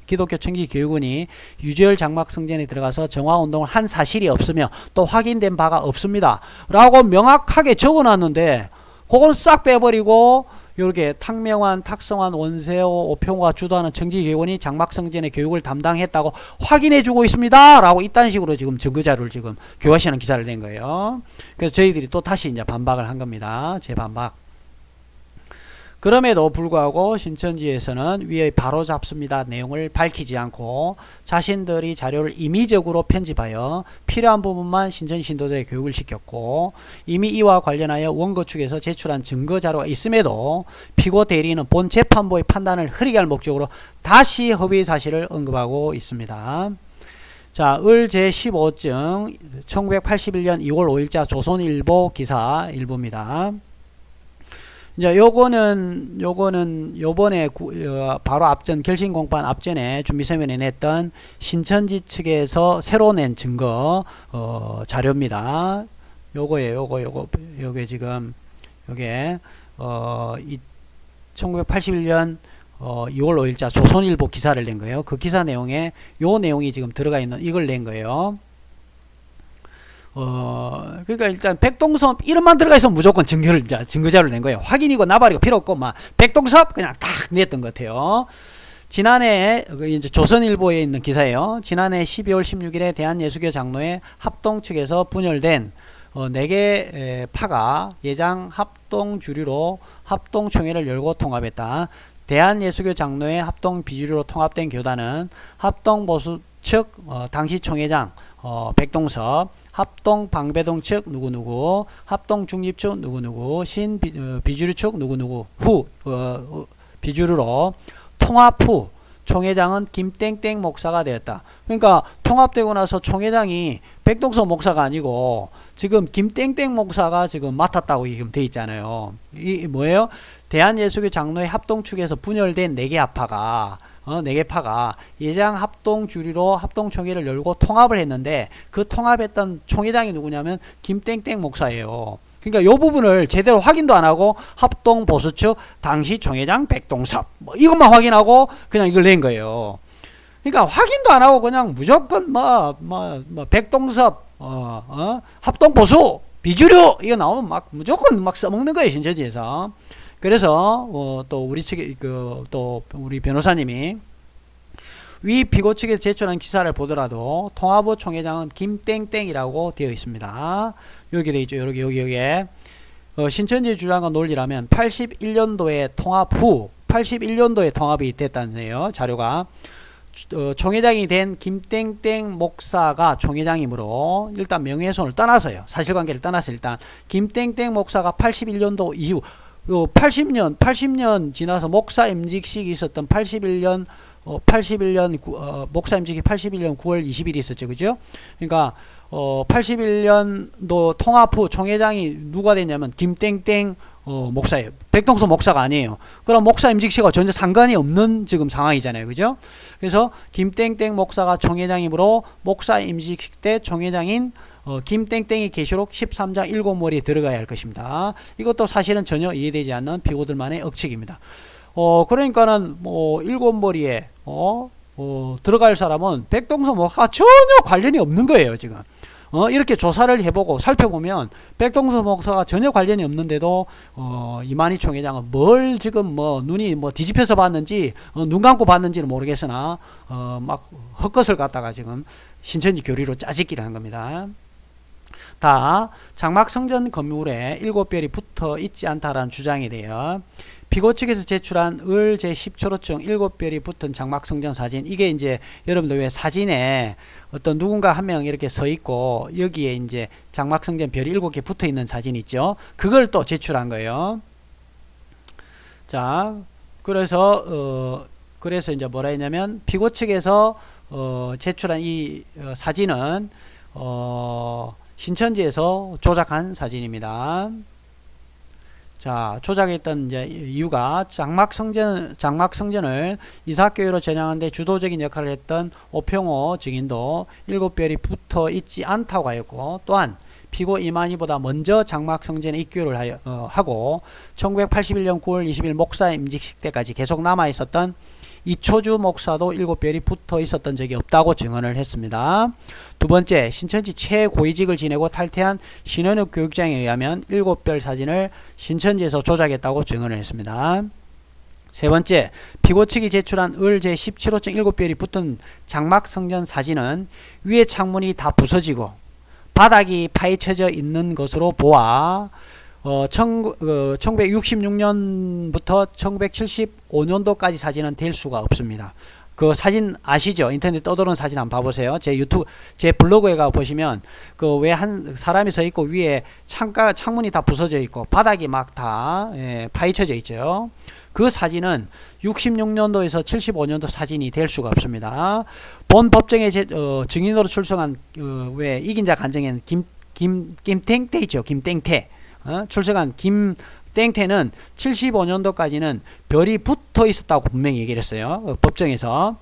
기독교 청지교육원이 유재열 장막성전에 들어가서 정화운동을 한 사실이 없으며 또 확인된 바가 없습니다. 라고 명확하게 적어놨는데 그걸 싹 빼버리고 이렇게 탁명한, 탁성한, 원세호, 오평호가 주도하는 청지교육원이 장막성전의 교육을 담당했다고 확인해주고 있습니다. 라고 이딴 식으로 지금 증거자료를 지금 교화시하는 기사를 낸 거예요. 그래서 저희들이 또 다시 이제 반박을 한 겁니다. 재반박. 그럼에도 불구하고 신천지에서는 위에 바로 잡습니다 내용을 밝히지 않고 자신들이 자료를 임의적으로 편집하여 필요한 부분만 신천지 신도들의 교육을 시켰고 이미 이와 관련하여 원고 측에서 제출한 증거 자료가 있음에도 피고 대리인은 본 재판부의 판단을 흐리게 할 목적으로 다시 허위 사실을 언급하고 있습니다. 자, 을 제15증 1981년 2월 5일자 조선일보 기사 일부입니다. 이제 요거는 요번에 바로 앞전 결심 공판 앞전에 준비서면에 냈던 신천지 측에서 새로 낸 증거 자료입니다. 요거예요. 요게 지금 요게 1981년 2월 5일자 조선일보 기사를 낸 거예요. 그 기사 내용에 요 내용이 지금 들어가 있는 이걸 낸 거예요. 그러니까 일단 백동섭 이름만 들어가 있으면 무조건 증거자료를 낸 거예요. 확인이고 나발이고 필요 없고 막 백동섭 그냥 딱 냈던 것 같아요. 지난해 이제 조선일보에 있는 기사예요. 지난해 12월 16일에 대한예수교 장로회 합동 측에서 분열된 4개 파가 예장 합동 주류로 합동총회를 열고 통합했다. 대한예수교 장로회 합동 비주류로 통합된 교단은 합동보수 측 당시 총회장 백동섭, 합동 방배동 측 누구누구, 합동 중립 측 누구누구, 신 비주류 측 누구누구 후 비주류로 통합 후 총회장은 김땡땡 목사가 되었다. 그러니까 통합되고 나서 총회장이 백동섭 목사가 아니고 지금 김땡땡 목사가 지금 맡았다고 지금 돼 있잖아요. 이 뭐예요? 대한예수교 장로회 합동 측에서 분열된 4개 합파가 4개 파가 예장 합동 주류로 합동 총회를 열고 통합을 했는데 그 통합했던 총회장이 누구냐면 김땡땡 목사예요. 그러니까 이 부분을 제대로 확인도 안 하고 합동 보수 측 당시 총회장 백동섭 뭐 이것만 확인하고 그냥 이걸 낸 거예요. 그러니까 확인도 안 하고 그냥 무조건 백동섭 합동 보수 비주류 이거 나오면 막 무조건 막 써먹는 거예요 신천지에서. 그래서 또 우리 측에 또 우리 변호사님이 위 피고 측에서 제출한 기사를 보더라도 통합부 총회장은 김땡땡이라고 되어 있습니다. 여기 되어 있죠. 여기에 신천지 주장과 논리라면 81년도에 통합 후 81년도에 통합이 됐다네요. 자료가 총회장이 된 김땡땡 목사가 총회장이므로 일단 명예훼손을 떠나서요. 사실관계를 떠나서 일단 김땡땡 목사가 81년도 이후 80년 지나서 목사 임직식이 있었던 81년 목사 임직이 81년 9월 20일이 있었죠. 그죠? 그러니까 81년도 통합 후 총회장이 누가 됐냐면 김땡땡 목사예요. 백동석 목사가 아니에요. 그럼 목사 임직식과 전혀 상관이 없는 지금 상황이잖아요. 그죠? 그래서 김땡땡 목사가 총회장이므로 목사 임직식 때 총회장인 김땡땡이 계시록 13장 7몰이 들어가야 할 것입니다. 이것도 사실은 전혀 이해되지 않는 비고들만의 억측입니다. 그러니까는 뭐 7몰이에 들어갈 사람은 백동석 목사가 전혀 관련이 없는 거예요, 지금. 이렇게 조사를 해보고 살펴보면 백동석 목사가 전혀 관련이 없는데도 이만희 총회장은 뭘 지금 뭐 눈이 뭐 뒤집혀서 봤는지 눈 감고 봤는지는 모르겠으나 막 헛것을 갖다가 지금 신천지 교리로 짜집기를 한 겁니다. 다 장막성전 건물에 7별이 붙어 있지 않다라는 주장에 대해 피고 측에서 제출한 을 제10초로증 7별이 붙은 장막성전 사진, 이게 이제 여러분들 왜 사진에 어떤 누군가 한 명 이렇게 서 있고 여기에 이제 장막성전 별이 7개 붙어 있는 사진 있죠. 그걸 또 제출한 거예요. 자, 그래서 이제 뭐라 했냐면 피고 측에서 제출한 이 사진은 신천지에서 조작한 사진입니다. 자, 조작했던 이제 이유가 장막성전을 이삭교회로 전향하는데 주도적인 역할을 했던 오평호 증인도 7별이 붙어 있지 않다고 하였고, 또한 피고 이만희보다 먼저 장막성전에 입교를 하고 1981년 9월 20일 목사 임직식 때까지 계속 남아 있었던 이초주 목사도 7별이 붙어 있었던 적이 없다고 증언을 했습니다. 두 번째, 신천지 최고위직을 지내고 탈퇴한 신현욱 교육장에 의하면 7별 사진을 신천지에서 조작했다고 증언을 했습니다. 세 번째, 피고 측이 제출한 을 제17호증 7별이 붙은 장막성전 사진은 위에 창문이 다 부서지고 바닥이 파헤쳐져 있는 것으로 보아 1966년부터 1975년도까지 사진은 될 수가 없습니다. 그 사진 아시죠? 인터넷 떠도는 사진 한번 봐보세요. 제 블로그에 가 보시면 그 왜 한 사람이 서 있고 위에 창문이 다 부서져 있고 바닥이 막 다 파헤쳐져 있죠. 그 사진은 66년도에서 75년도 사진이 될 수가 없습니다. 본 법정에 증인으로 출석한 왜 이긴 자 간증인 김땡태 있죠. 김땡태. 출석한 김땡태는 75년도까지는 별이 붙어 있었다고 분명히 얘기를 했어요. 법정에서.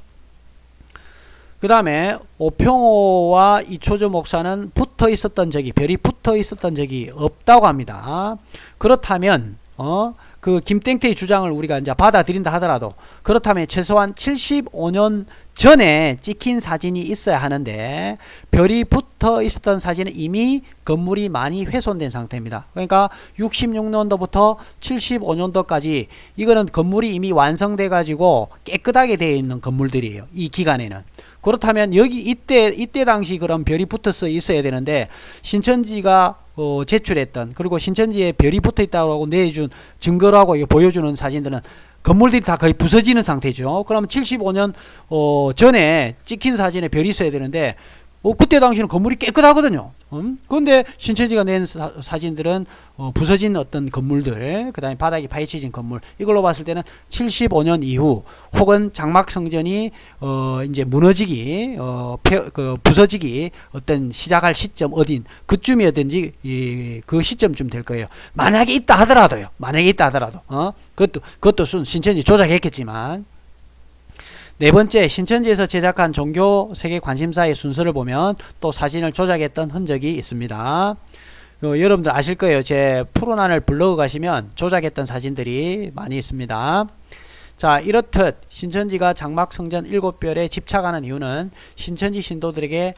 그 다음에 오평호와 이초주 목사는 별이 붙어 있었던 적이 없다고 합니다. 그렇다면 그 김땡태의 주장을 우리가 이제 받아들인다 하더라도, 그렇다면 최소한 75년 전에 찍힌 사진이 있어야 하는데 별이 붙어 있었던 사진은 이미 건물이 많이 훼손된 상태입니다. 그러니까 66년도부터 75년도까지 이거는 건물이 이미 완성돼 가지고 깨끗하게 되어 있는 건물들이에요. 이 기간에는. 그렇다면 이때 당시 그런 별이 붙어서 있어야 되는데 신천지가 제출했던, 그리고 신천지에 별이 붙어 있다고 내준 증거라고 보여주는 사진들은 건물들이 다 거의 부서지는 상태죠. 그러면 75년 전에 찍힌 사진에 별이 있어야 되는데 그때 당시는 건물이 깨끗하거든요. 그런데 신천지가 낸 사진들은 부서진 어떤 건물들, 그 다음에 바닥이 파헤쳐진 건물, 이걸로 봤을 때는 75년 이후 혹은 장막성전이 이제 무너지기, 부서지기 어떤 시작할 시점 어딘 그쯤이었든지 그 시점쯤 될 거예요. 만약에 있다 하더라도요. 그것도 신천지 조작했겠지만. 네 번째, 신천지에서 제작한 종교 세계 관심사의 순서를 보면 또 사진을 조작했던 흔적이 있습니다. 여러분들 아실 거예요. 제 푸른하늘 블로그 가시면 조작했던 사진들이 많이 있습니다. 자, 이렇듯 신천지가 장막성전 7별에 집착하는 이유는 신천지 신도들에게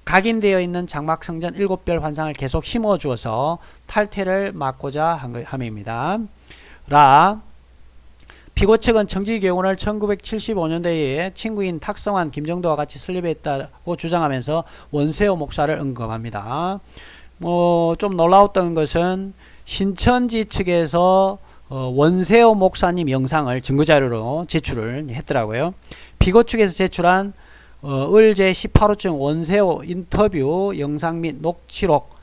각인되어 있는 장막성전 7별 환상을 계속 심어주어서 탈퇴를 막고자 함입니다. 피고 측은 청지교원을 1975년도에 친구인 탁성환, 김정도와 같이 설립했다고 주장하면서 원세호 목사를 언급합니다. 좀 놀라웠던 것은 신천지 측에서 원세호 목사님 영상을 증거자료로 제출을 했더라고요. 피고 측에서 제출한 을 제18호증 원세호 인터뷰 영상 및 녹취록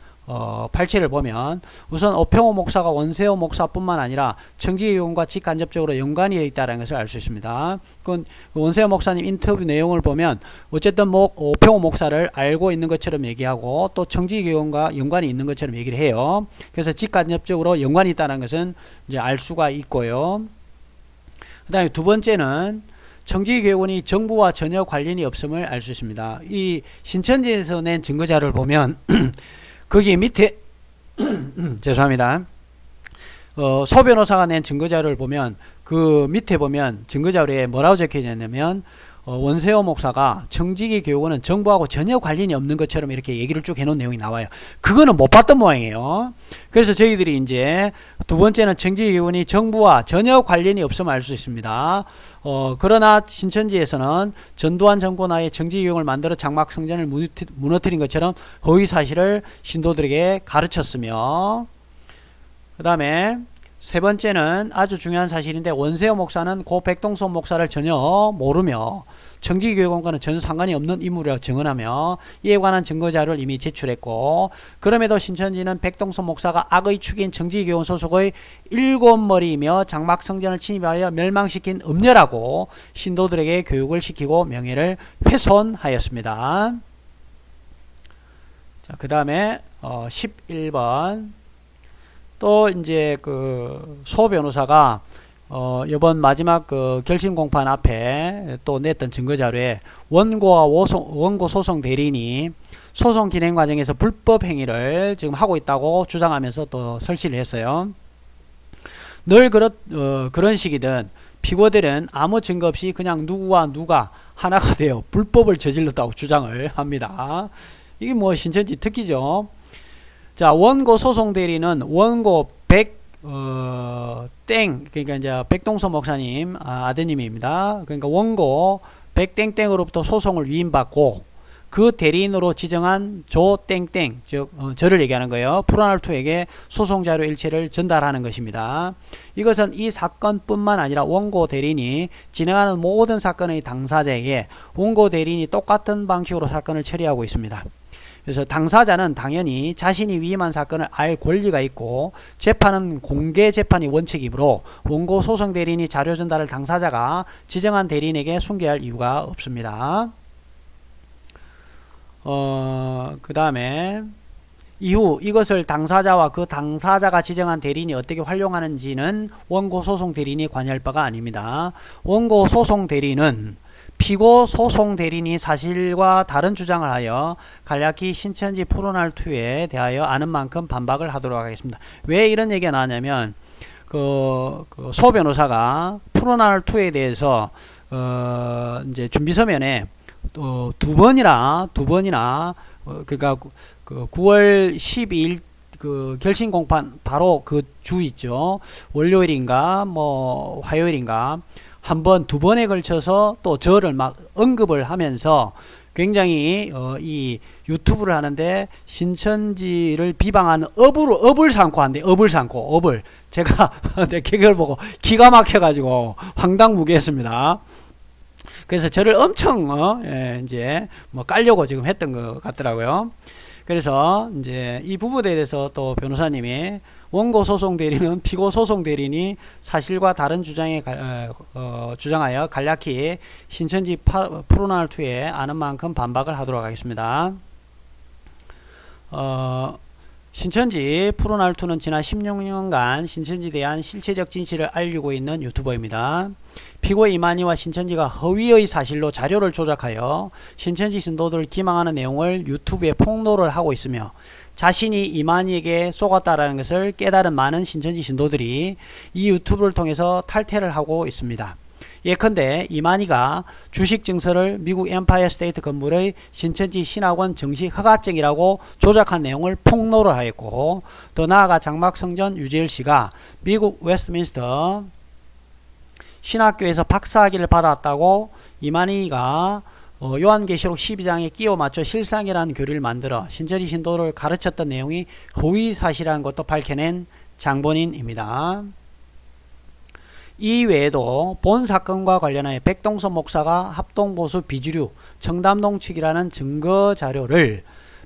발췌를 보면 우선 오평호 목사가 원세호 목사뿐만 아니라 청지기교원과 직간접적으로 연관이 되어 있다는 것을 알 수 있습니다. 그건 원세호 목사님 인터뷰 내용을 보면 어쨌든 오평호 목사를 알고 있는 것처럼 얘기하고 또 청지기교원과 연관이 있는 것처럼 얘기를 해요. 그래서 직간접적으로 연관이 있다는 것은 이제 알 수가 있고요. 그 다음에 두 번째는 청지기교원이 정부와 전혀 관련이 없음을 알 수 있습니다. 이 신천지에서 낸 증거자료를 보면 거기 밑에 죄송합니다. 소 변호사가 낸 증거자료를 보면 그 밑에 보면 증거자료에 뭐라고 적혀져 있냐면 원세호 목사가 청지기교원은 정부하고 전혀 관련이 없는 것처럼 이렇게 얘기를 쭉 해놓은 내용이 나와요. 그거는 못 봤던 모양이에요. 그래서 저희들이 이제 두 번째는 청지기교원이 정부와 전혀 관련이 없음을 알 수 있습니다. 그러나 신천지에서는 전두환 정권 하에 청지기교원을 만들어 장막성전을 무너뜨린 것처럼 허위사실을 신도들에게 가르쳤으며, 그 다음에 세 번째는 아주 중요한 사실인데 원세호 목사는 고 백동석 목사를 전혀 모르며 청지기교원과는 전혀 상관이 없는 인물이라고 증언하며 이에 관한 증거자료를 이미 제출했고, 그럼에도 신천지는 백동석 목사가 악의 축인 청지기교원 소속의 일곱 머리이며 장막성전을 침입하여 멸망시킨 음녀라고 신도들에게 교육을 시키고 명예를 훼손하였습니다. 자, 그 다음에 11번 또 이제 그 소 변호사가 이번 마지막 그 결심 공판 앞에 또 냈던 증거 자료에 원고 소송 대리인이 소송 진행 과정에서 불법 행위를 지금 하고 있다고 주장하면서 또 설치를 했어요. 늘 그런 식이든 피고들은 아무 증거 없이 그냥 누구와 누가 하나가 되어 불법을 저질렀다고 주장을 합니다. 이게 뭐 신천지 특기죠. 자, 원고 소송 대리는 원고 그러니까 이제 백동석 목사님 아드님입니다. 그러니까 원고 백땡땡으로부터 소송을 위임받고 그 대리인으로 지정한 조땡땡, 즉 저를 얘기하는 거예요. 푸른알투에게 소송 자료 일체를 전달하는 것입니다. 이것은 이 사건뿐만 아니라 원고 대리인이 진행하는 모든 사건의 당사자에게 원고 대리인이 똑같은 방식으로 사건을 처리하고 있습니다. 그래서 당사자는 당연히 자신이 위임한 사건을 알 권리가 있고 재판은 공개 재판이 원칙이므로 원고 소송 대리인이 자료 전달을 당사자가 지정한 대리인에게 숨겨야 할 이유가 없습니다. 그 다음에 이후 이것을 당사자와 그 당사자가 지정한 대리인이 어떻게 활용하는지는 원고 소송 대리인이 관여할 바가 아닙니다. 원고 소송 대리인은 피고 소송 대리인이 사실과 다른 주장을 하여 간략히 신천지 푸른알2에 대하여 아는 만큼 반박을 하도록 하겠습니다. 왜 이런 얘기가 나왔냐면 소 변호사가 푸른알2에 대해서 이제 준비서면에 두 번이나 그러니까 그 9월 12일 그 결심 공판 바로 그 주 있죠. 월요일인가 뭐 화요일인가 한번 두 번에 걸쳐서 또 저를 막 언급을 하면서 굉장히 이 유튜브를 하는데 신천지를 비방하는 업을 삼고 한대. 업을 제가 내 개그를 보고 기가 막혀 가지고 황당무계했습니다. 그래서 저를 엄청 이제 뭐 깔려고 지금 했던 것 같더라고요. 그래서 이제 이 부분에 대해서 또 변호사님이 원고 소송 대리는 피고 소송 대리인이 사실과 다른 주장에 주장하여 간략히 신천지 푸른알2에 아는 만큼 반박을 하도록 하겠습니다. 신천지 푸른알2는 지난 16년간 신천지에 대한 실체적 진실을 알리고 있는 유튜버입니다. 피고 이만희와 신천지가 허위의 사실로 자료를 조작하여 신천지 신도들을 기망하는 내용을 유튜브에 폭로를 하고 있으며 자신이 이만희에게 속았다라는 것을 깨달은 많은 신천지 신도들이 이 유튜브를 통해서 탈퇴를 하고 있습니다. 예컨대 이만희가 주식 증서를 미국 엠파이어 스테이트 건물의 신천지 신학원 정식 허가증이라고 조작한 내용을 폭로를 하였고, 더 나아가 장막성전 유재일 씨가 미국 웨스트민스터 신학교에서 박사학위를 받았다고 이만희가 요한계시록 12장에 끼워 맞춰 실상이라는 교리를 만들어 신천지 신도를 가르쳤던 내용이 허위사실이라는 것도 밝혀낸 장본인입니다. 이 외에도 본 사건과 관련하여 백동석 목사가 합동보수 비주류 청담동 측이라는 증거 자료를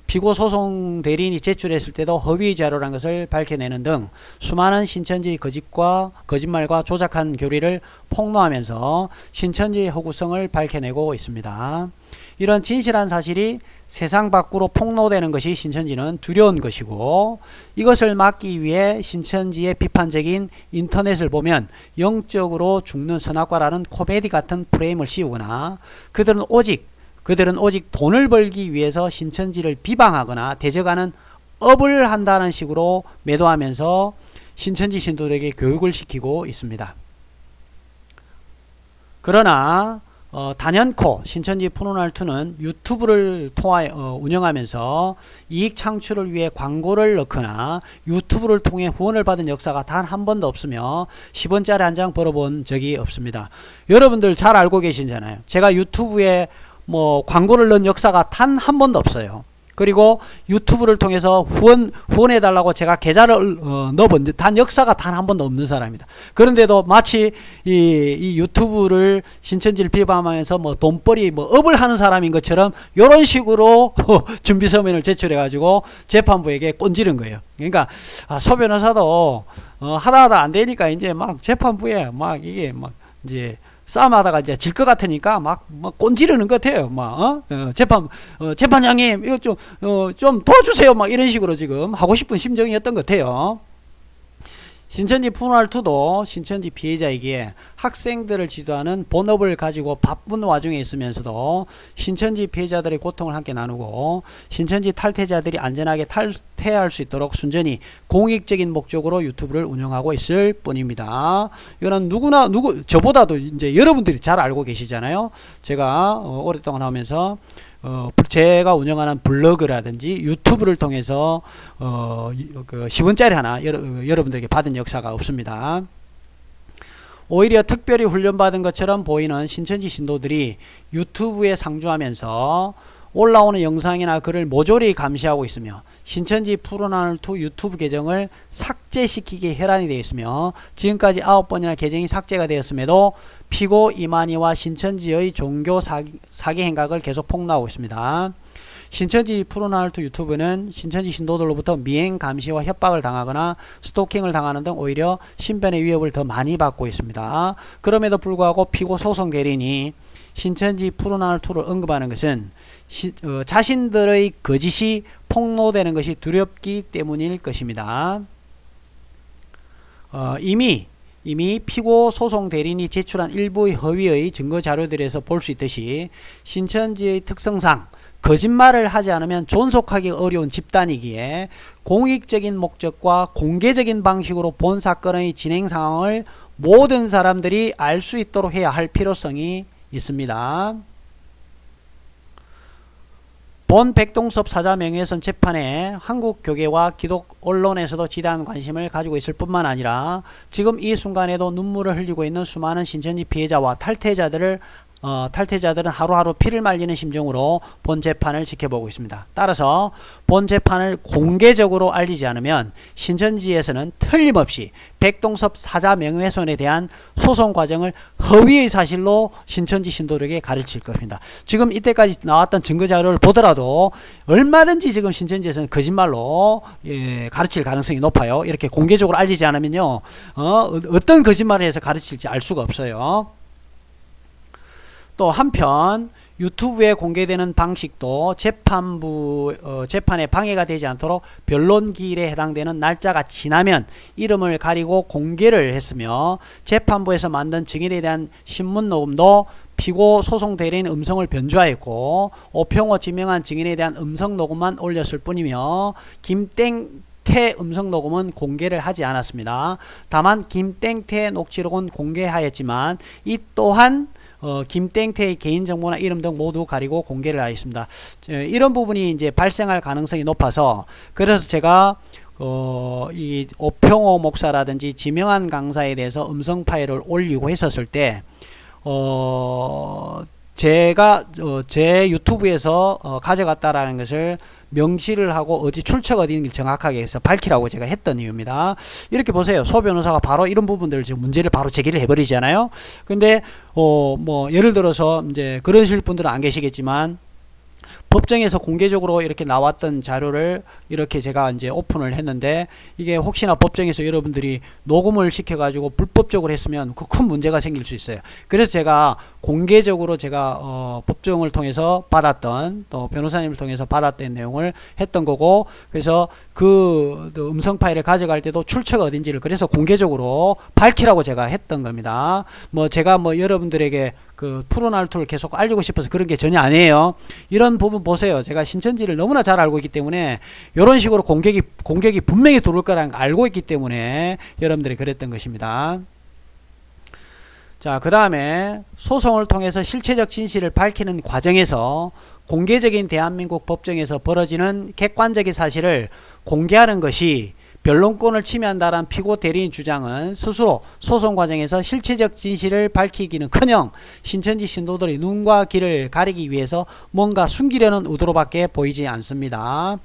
피고 소송 대리인이 제출했을 때도 허위 자료라는 것을 밝혀내는 등 수많은 신천지 거짓말과 조작한 교리를 폭로하면서 신천지의 허구성을 밝혀내고 있습니다. 이런 진실한 사실이 세상 밖으로 폭로되는 것이 신천지는 두려운 것이고, 이것을 막기 위해 신천지의 비판적인 인터넷을 보면 영적으로 죽는 선악과라는 코미디 같은 프레임을 씌우거나, 그들은 오직 돈을 벌기 위해서 신천지를 비방하거나 대적하는 업을 한다는 식으로 매도하면서 신천지 신도들에게 교육을 시키고 있습니다. 그러나 단연코 신천지 푸른알2는 유튜브를 운영하면서 이익 창출을 위해 광고를 넣거나 유튜브를 통해 후원을 받은 역사가 단 한 번도 없으며 10원짜리 한 장 벌어본 적이 없습니다. 여러분들 잘 알고 계시잖아요. 제가 유튜브에 광고를 넣은 역사가 단 한 번도 없어요. 그리고 유튜브를 통해서 후원해달라고 제가 계좌를 넣어본 단 역사가 단 한 번도 없는 사람입니다. 그런데도 마치 이 유튜브를 신천지를 비방하면서 돈벌이 업을 하는 사람인 것처럼 이런 식으로 준비서면을 제출해가지고 재판부에게 꼰지른 거예요. 그러니까 소 변호사도 하다 안 되니까 이제 막 재판부에 이게 이제 싸움하다가 이제 질 것 같으니까 막 꼰지르는 것 같아요. 재판장님, 이거 좀 도와주세요. 이런 식으로 지금 하고 싶은 심정이었던 것 같아요. 신천지 푸른알2도 신천지 피해자에게 학생들을 지도하는 본업을 가지고 바쁜 와중에 있으면서도 신천지 피해자들의 고통을 함께 나누고 신천지 탈퇴자들이 안전하게 탈퇴할 수 있도록 순전히 공익적인 목적으로 유튜브를 운영하고 있을 뿐입니다. 이거는 저보다도 이제 여러분들이 잘 알고 계시잖아요. 제가 오랫동안 하면서 제가 운영하는 블로그라든지 유튜브를 통해서 10원짜리 하나 여러분들에게 받은 역사가 없습니다. 오히려 특별히 훈련받은 것처럼 보이는 신천지 신도들이 유튜브에 상주하면서 올라오는 영상이나 글을 모조리 감시하고 있으며 신천지 푸른알2 유튜브 계정을 삭제시키기 혈안이 되어 있으며 지금까지 9번이나 계정이 삭제가 되었음에도 피고 이만희와 신천지의 종교 사기 행각을 계속 폭로하고 있습니다. 신천지 푸른알2 유튜브는 신천지 신도들로부터 미행 감시와 협박을 당하거나 스토킹을 당하는 등 오히려 신변의 위협을 더 많이 받고 있습니다. 그럼에도 불구하고 피고 소송 대리인이 신천지 푸른알2를 언급하는 것은 자신들의 거짓이 폭로되는 것이 두렵기 때문일 것입니다. 이미 피고 소송 대리인이 제출한 일부의 허위의 증거 자료들에서 볼 수 있듯이 신천지의 특성상 거짓말을 하지 않으면 존속하기 어려운 집단이기에 공익적인 목적과 공개적인 방식으로 본 사건의 진행 상황을 모든 사람들이 알 수 있도록 해야 할 필요성이 있습니다. 본 백동섭 사자 명예훼손 재판에 한국 교계와 기독 언론에서도 지대한 관심을 가지고 있을 뿐만 아니라 지금 이 순간에도 눈물을 흘리고 있는 수많은 신천지 피해자와 탈퇴자들은 하루하루 피를 말리는 심정으로 본 재판을 지켜보고 있습니다. 따라서 본 재판을 공개적으로 알리지 않으면 신천지에서는 틀림없이 백동섭 사자 명예훼손에 대한 소송 과정을 허위의 사실로 신천지 신도들에게 가르칠 겁니다. 지금 이때까지 나왔던 증거자료를 보더라도 얼마든지 지금 신천지에서는 거짓말로 가르칠 가능성이 높아요. 이렇게 공개적으로 알리지 않으면요, 어떤 거짓말을 해서 가르칠지 알 수가 없어요. 또 한편 유튜브에 공개되는 방식도 재판에 방해가 되지 않도록 변론기일에 해당되는 날짜가 지나면 이름을 가리고 공개를 했으며 재판부에서 만든 증인에 대한 신문 녹음도 피고 소송 대리인 음성을 변조하였고 오평호 지명한 증인에 대한 음성 녹음만 올렸을 뿐이며 김땡태 음성 녹음은 공개를 하지 않았습니다. 다만 김땡태 녹취록은 공개하였지만 이 또한 김땡태의 개인정보나 이름 등 모두 가리고 공개를 하였습니다. 이런 부분이 이제 발생할 가능성이 높아서 그래서 제가 이 오평호 목사라든지 지명한 강사에 대해서 음성 파일을 올리고 했었을 때 제가 제 유튜브에서 가져갔다라는 것을 명시를 하고 어디 출처가 어디인지 정확하게 해서 밝히라고 제가 했던 이유입니다. 이렇게 보세요. 소 변호사가 바로 이런 부분들을 지금 문제를 바로 제기를 해버리잖아요. 근데 뭐 예를 들어서 이제 그러실 분들은 안 계시겠지만 법정에서 공개적으로 이렇게 나왔던 자료를 이렇게 제가 이제 오픈을 했는데, 이게 혹시나 법정에서 여러분들이 녹음을 시켜가지고 불법적으로 했으면 그 큰 문제가 생길 수 있어요. 그래서 제가 공개적으로 제가 법정을 통해서 받았던, 또 변호사님을 통해서 받았던 내용을 했던 거고, 그래서 그 음성 파일을 가져갈 때도 출처가 어딘지를 그래서 공개적으로 밝히라고 제가 했던 겁니다. 뭐 제가 뭐 여러분들에게 그 푸른알투를 계속 알리고 싶어서 그런 게 전혀 아니에요. 이런 부분 보세요. 제가 신천지를 너무나 잘 알고 있기 때문에 이런 식으로 공격이 분명히 들어올 거라는 걸 알고 있기 때문에 여러분들이 그랬던 것입니다. 자, 그 다음에 소송을 통해서 실체적 진실을 밝히는 과정에서 공개적인 대한민국 법정에서 벌어지는 객관적인 사실을 공개하는 것이 변론권을 침해한다는 피고 대리인 주장은 스스로 소송 과정에서 실체적 진실을 밝히기는커녕 신천지 신도들의 눈과 귀를 가리기 위해서 뭔가 숨기려는 의도로밖에 보이지 않습니다.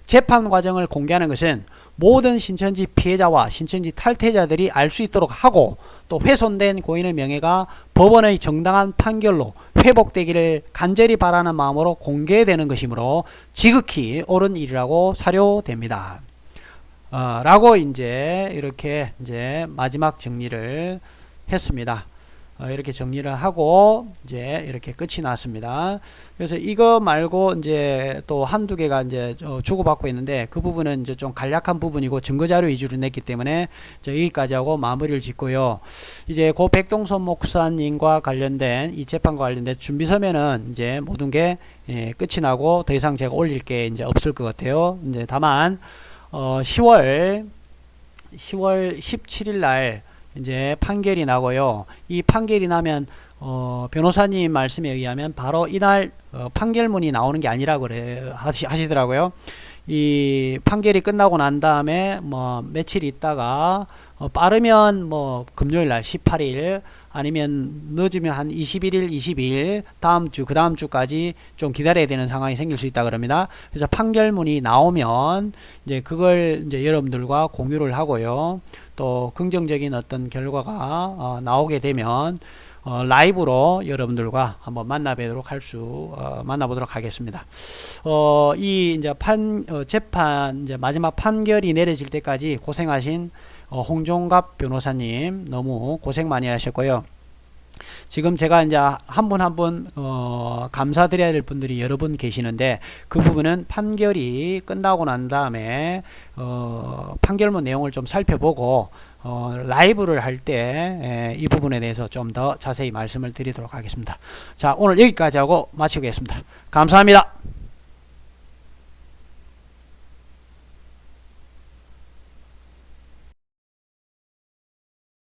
재판 과정을 공개하는 것은 모든 신천지 피해자와 신천지 탈퇴자들이 알 수 있도록 하고, 또 훼손된 고인의 명예가 법원의 정당한 판결로 회복되기를 간절히 바라는 마음으로 공개되는 것이므로 지극히 옳은 일이라고 사료됩니다. 라고 이제 이렇게 이제 마지막 정리를 했습니다. 이렇게 정리를 하고 이제 이렇게 끝이 났습니다. 그래서 이거 말고 이제 또 한두 개가 이제 주고받고 있는데, 그 부분은 이제 좀 간략한 부분이고 증거자료 위주로 냈기 때문에 여기까지 하고 마무리를 짓고요. 이제 고 백동선 목사님과 관련된 이 재판과 관련된 준비서면은 이제 모든 게 끝이 나고 더 이상 제가 올릴 게 이제 없을 것 같아요. 이제 다만 10월 17일 날 이제 판결이 나고요. 이 판결이 나면 변호사님 말씀에 의하면 바로 이날 판결문이 나오는 게 아니라 그래 하시더라고요. 이 판결이 끝나고 난 다음에 뭐 며칠 있다가 빠르면 뭐 금요일 날 18일, 아니면 늦으면 한 21일, 22일 다음 주, 그 다음 주까지 좀 기다려야 되는 상황이 생길 수 있다 그럽니다. 그래서 판결문이 나오면 이제 그걸 이제 여러분들과 공유를 하고요. 또 긍정적인 어떤 결과가 나오게 되면 라이브로 여러분들과 한번 만나보도록 하겠습니다. 이 이제 재판 이제 마지막 판결이 내려질 때까지 고생하신 홍종갑 변호사님 너무 고생 많이 하셨고요. 지금 제가 이제 한 분 한 분 감사드려야 될 분들이 여러 분 계시는데, 그 부분은 판결이 끝나고 난 다음에 판결문 내용을 좀 살펴보고 라이브를 할 때 이 부분에 대해서 좀 더 자세히 말씀을 드리도록 하겠습니다. 자, 오늘 여기까지 하고 마치겠습니다. 감사합니다.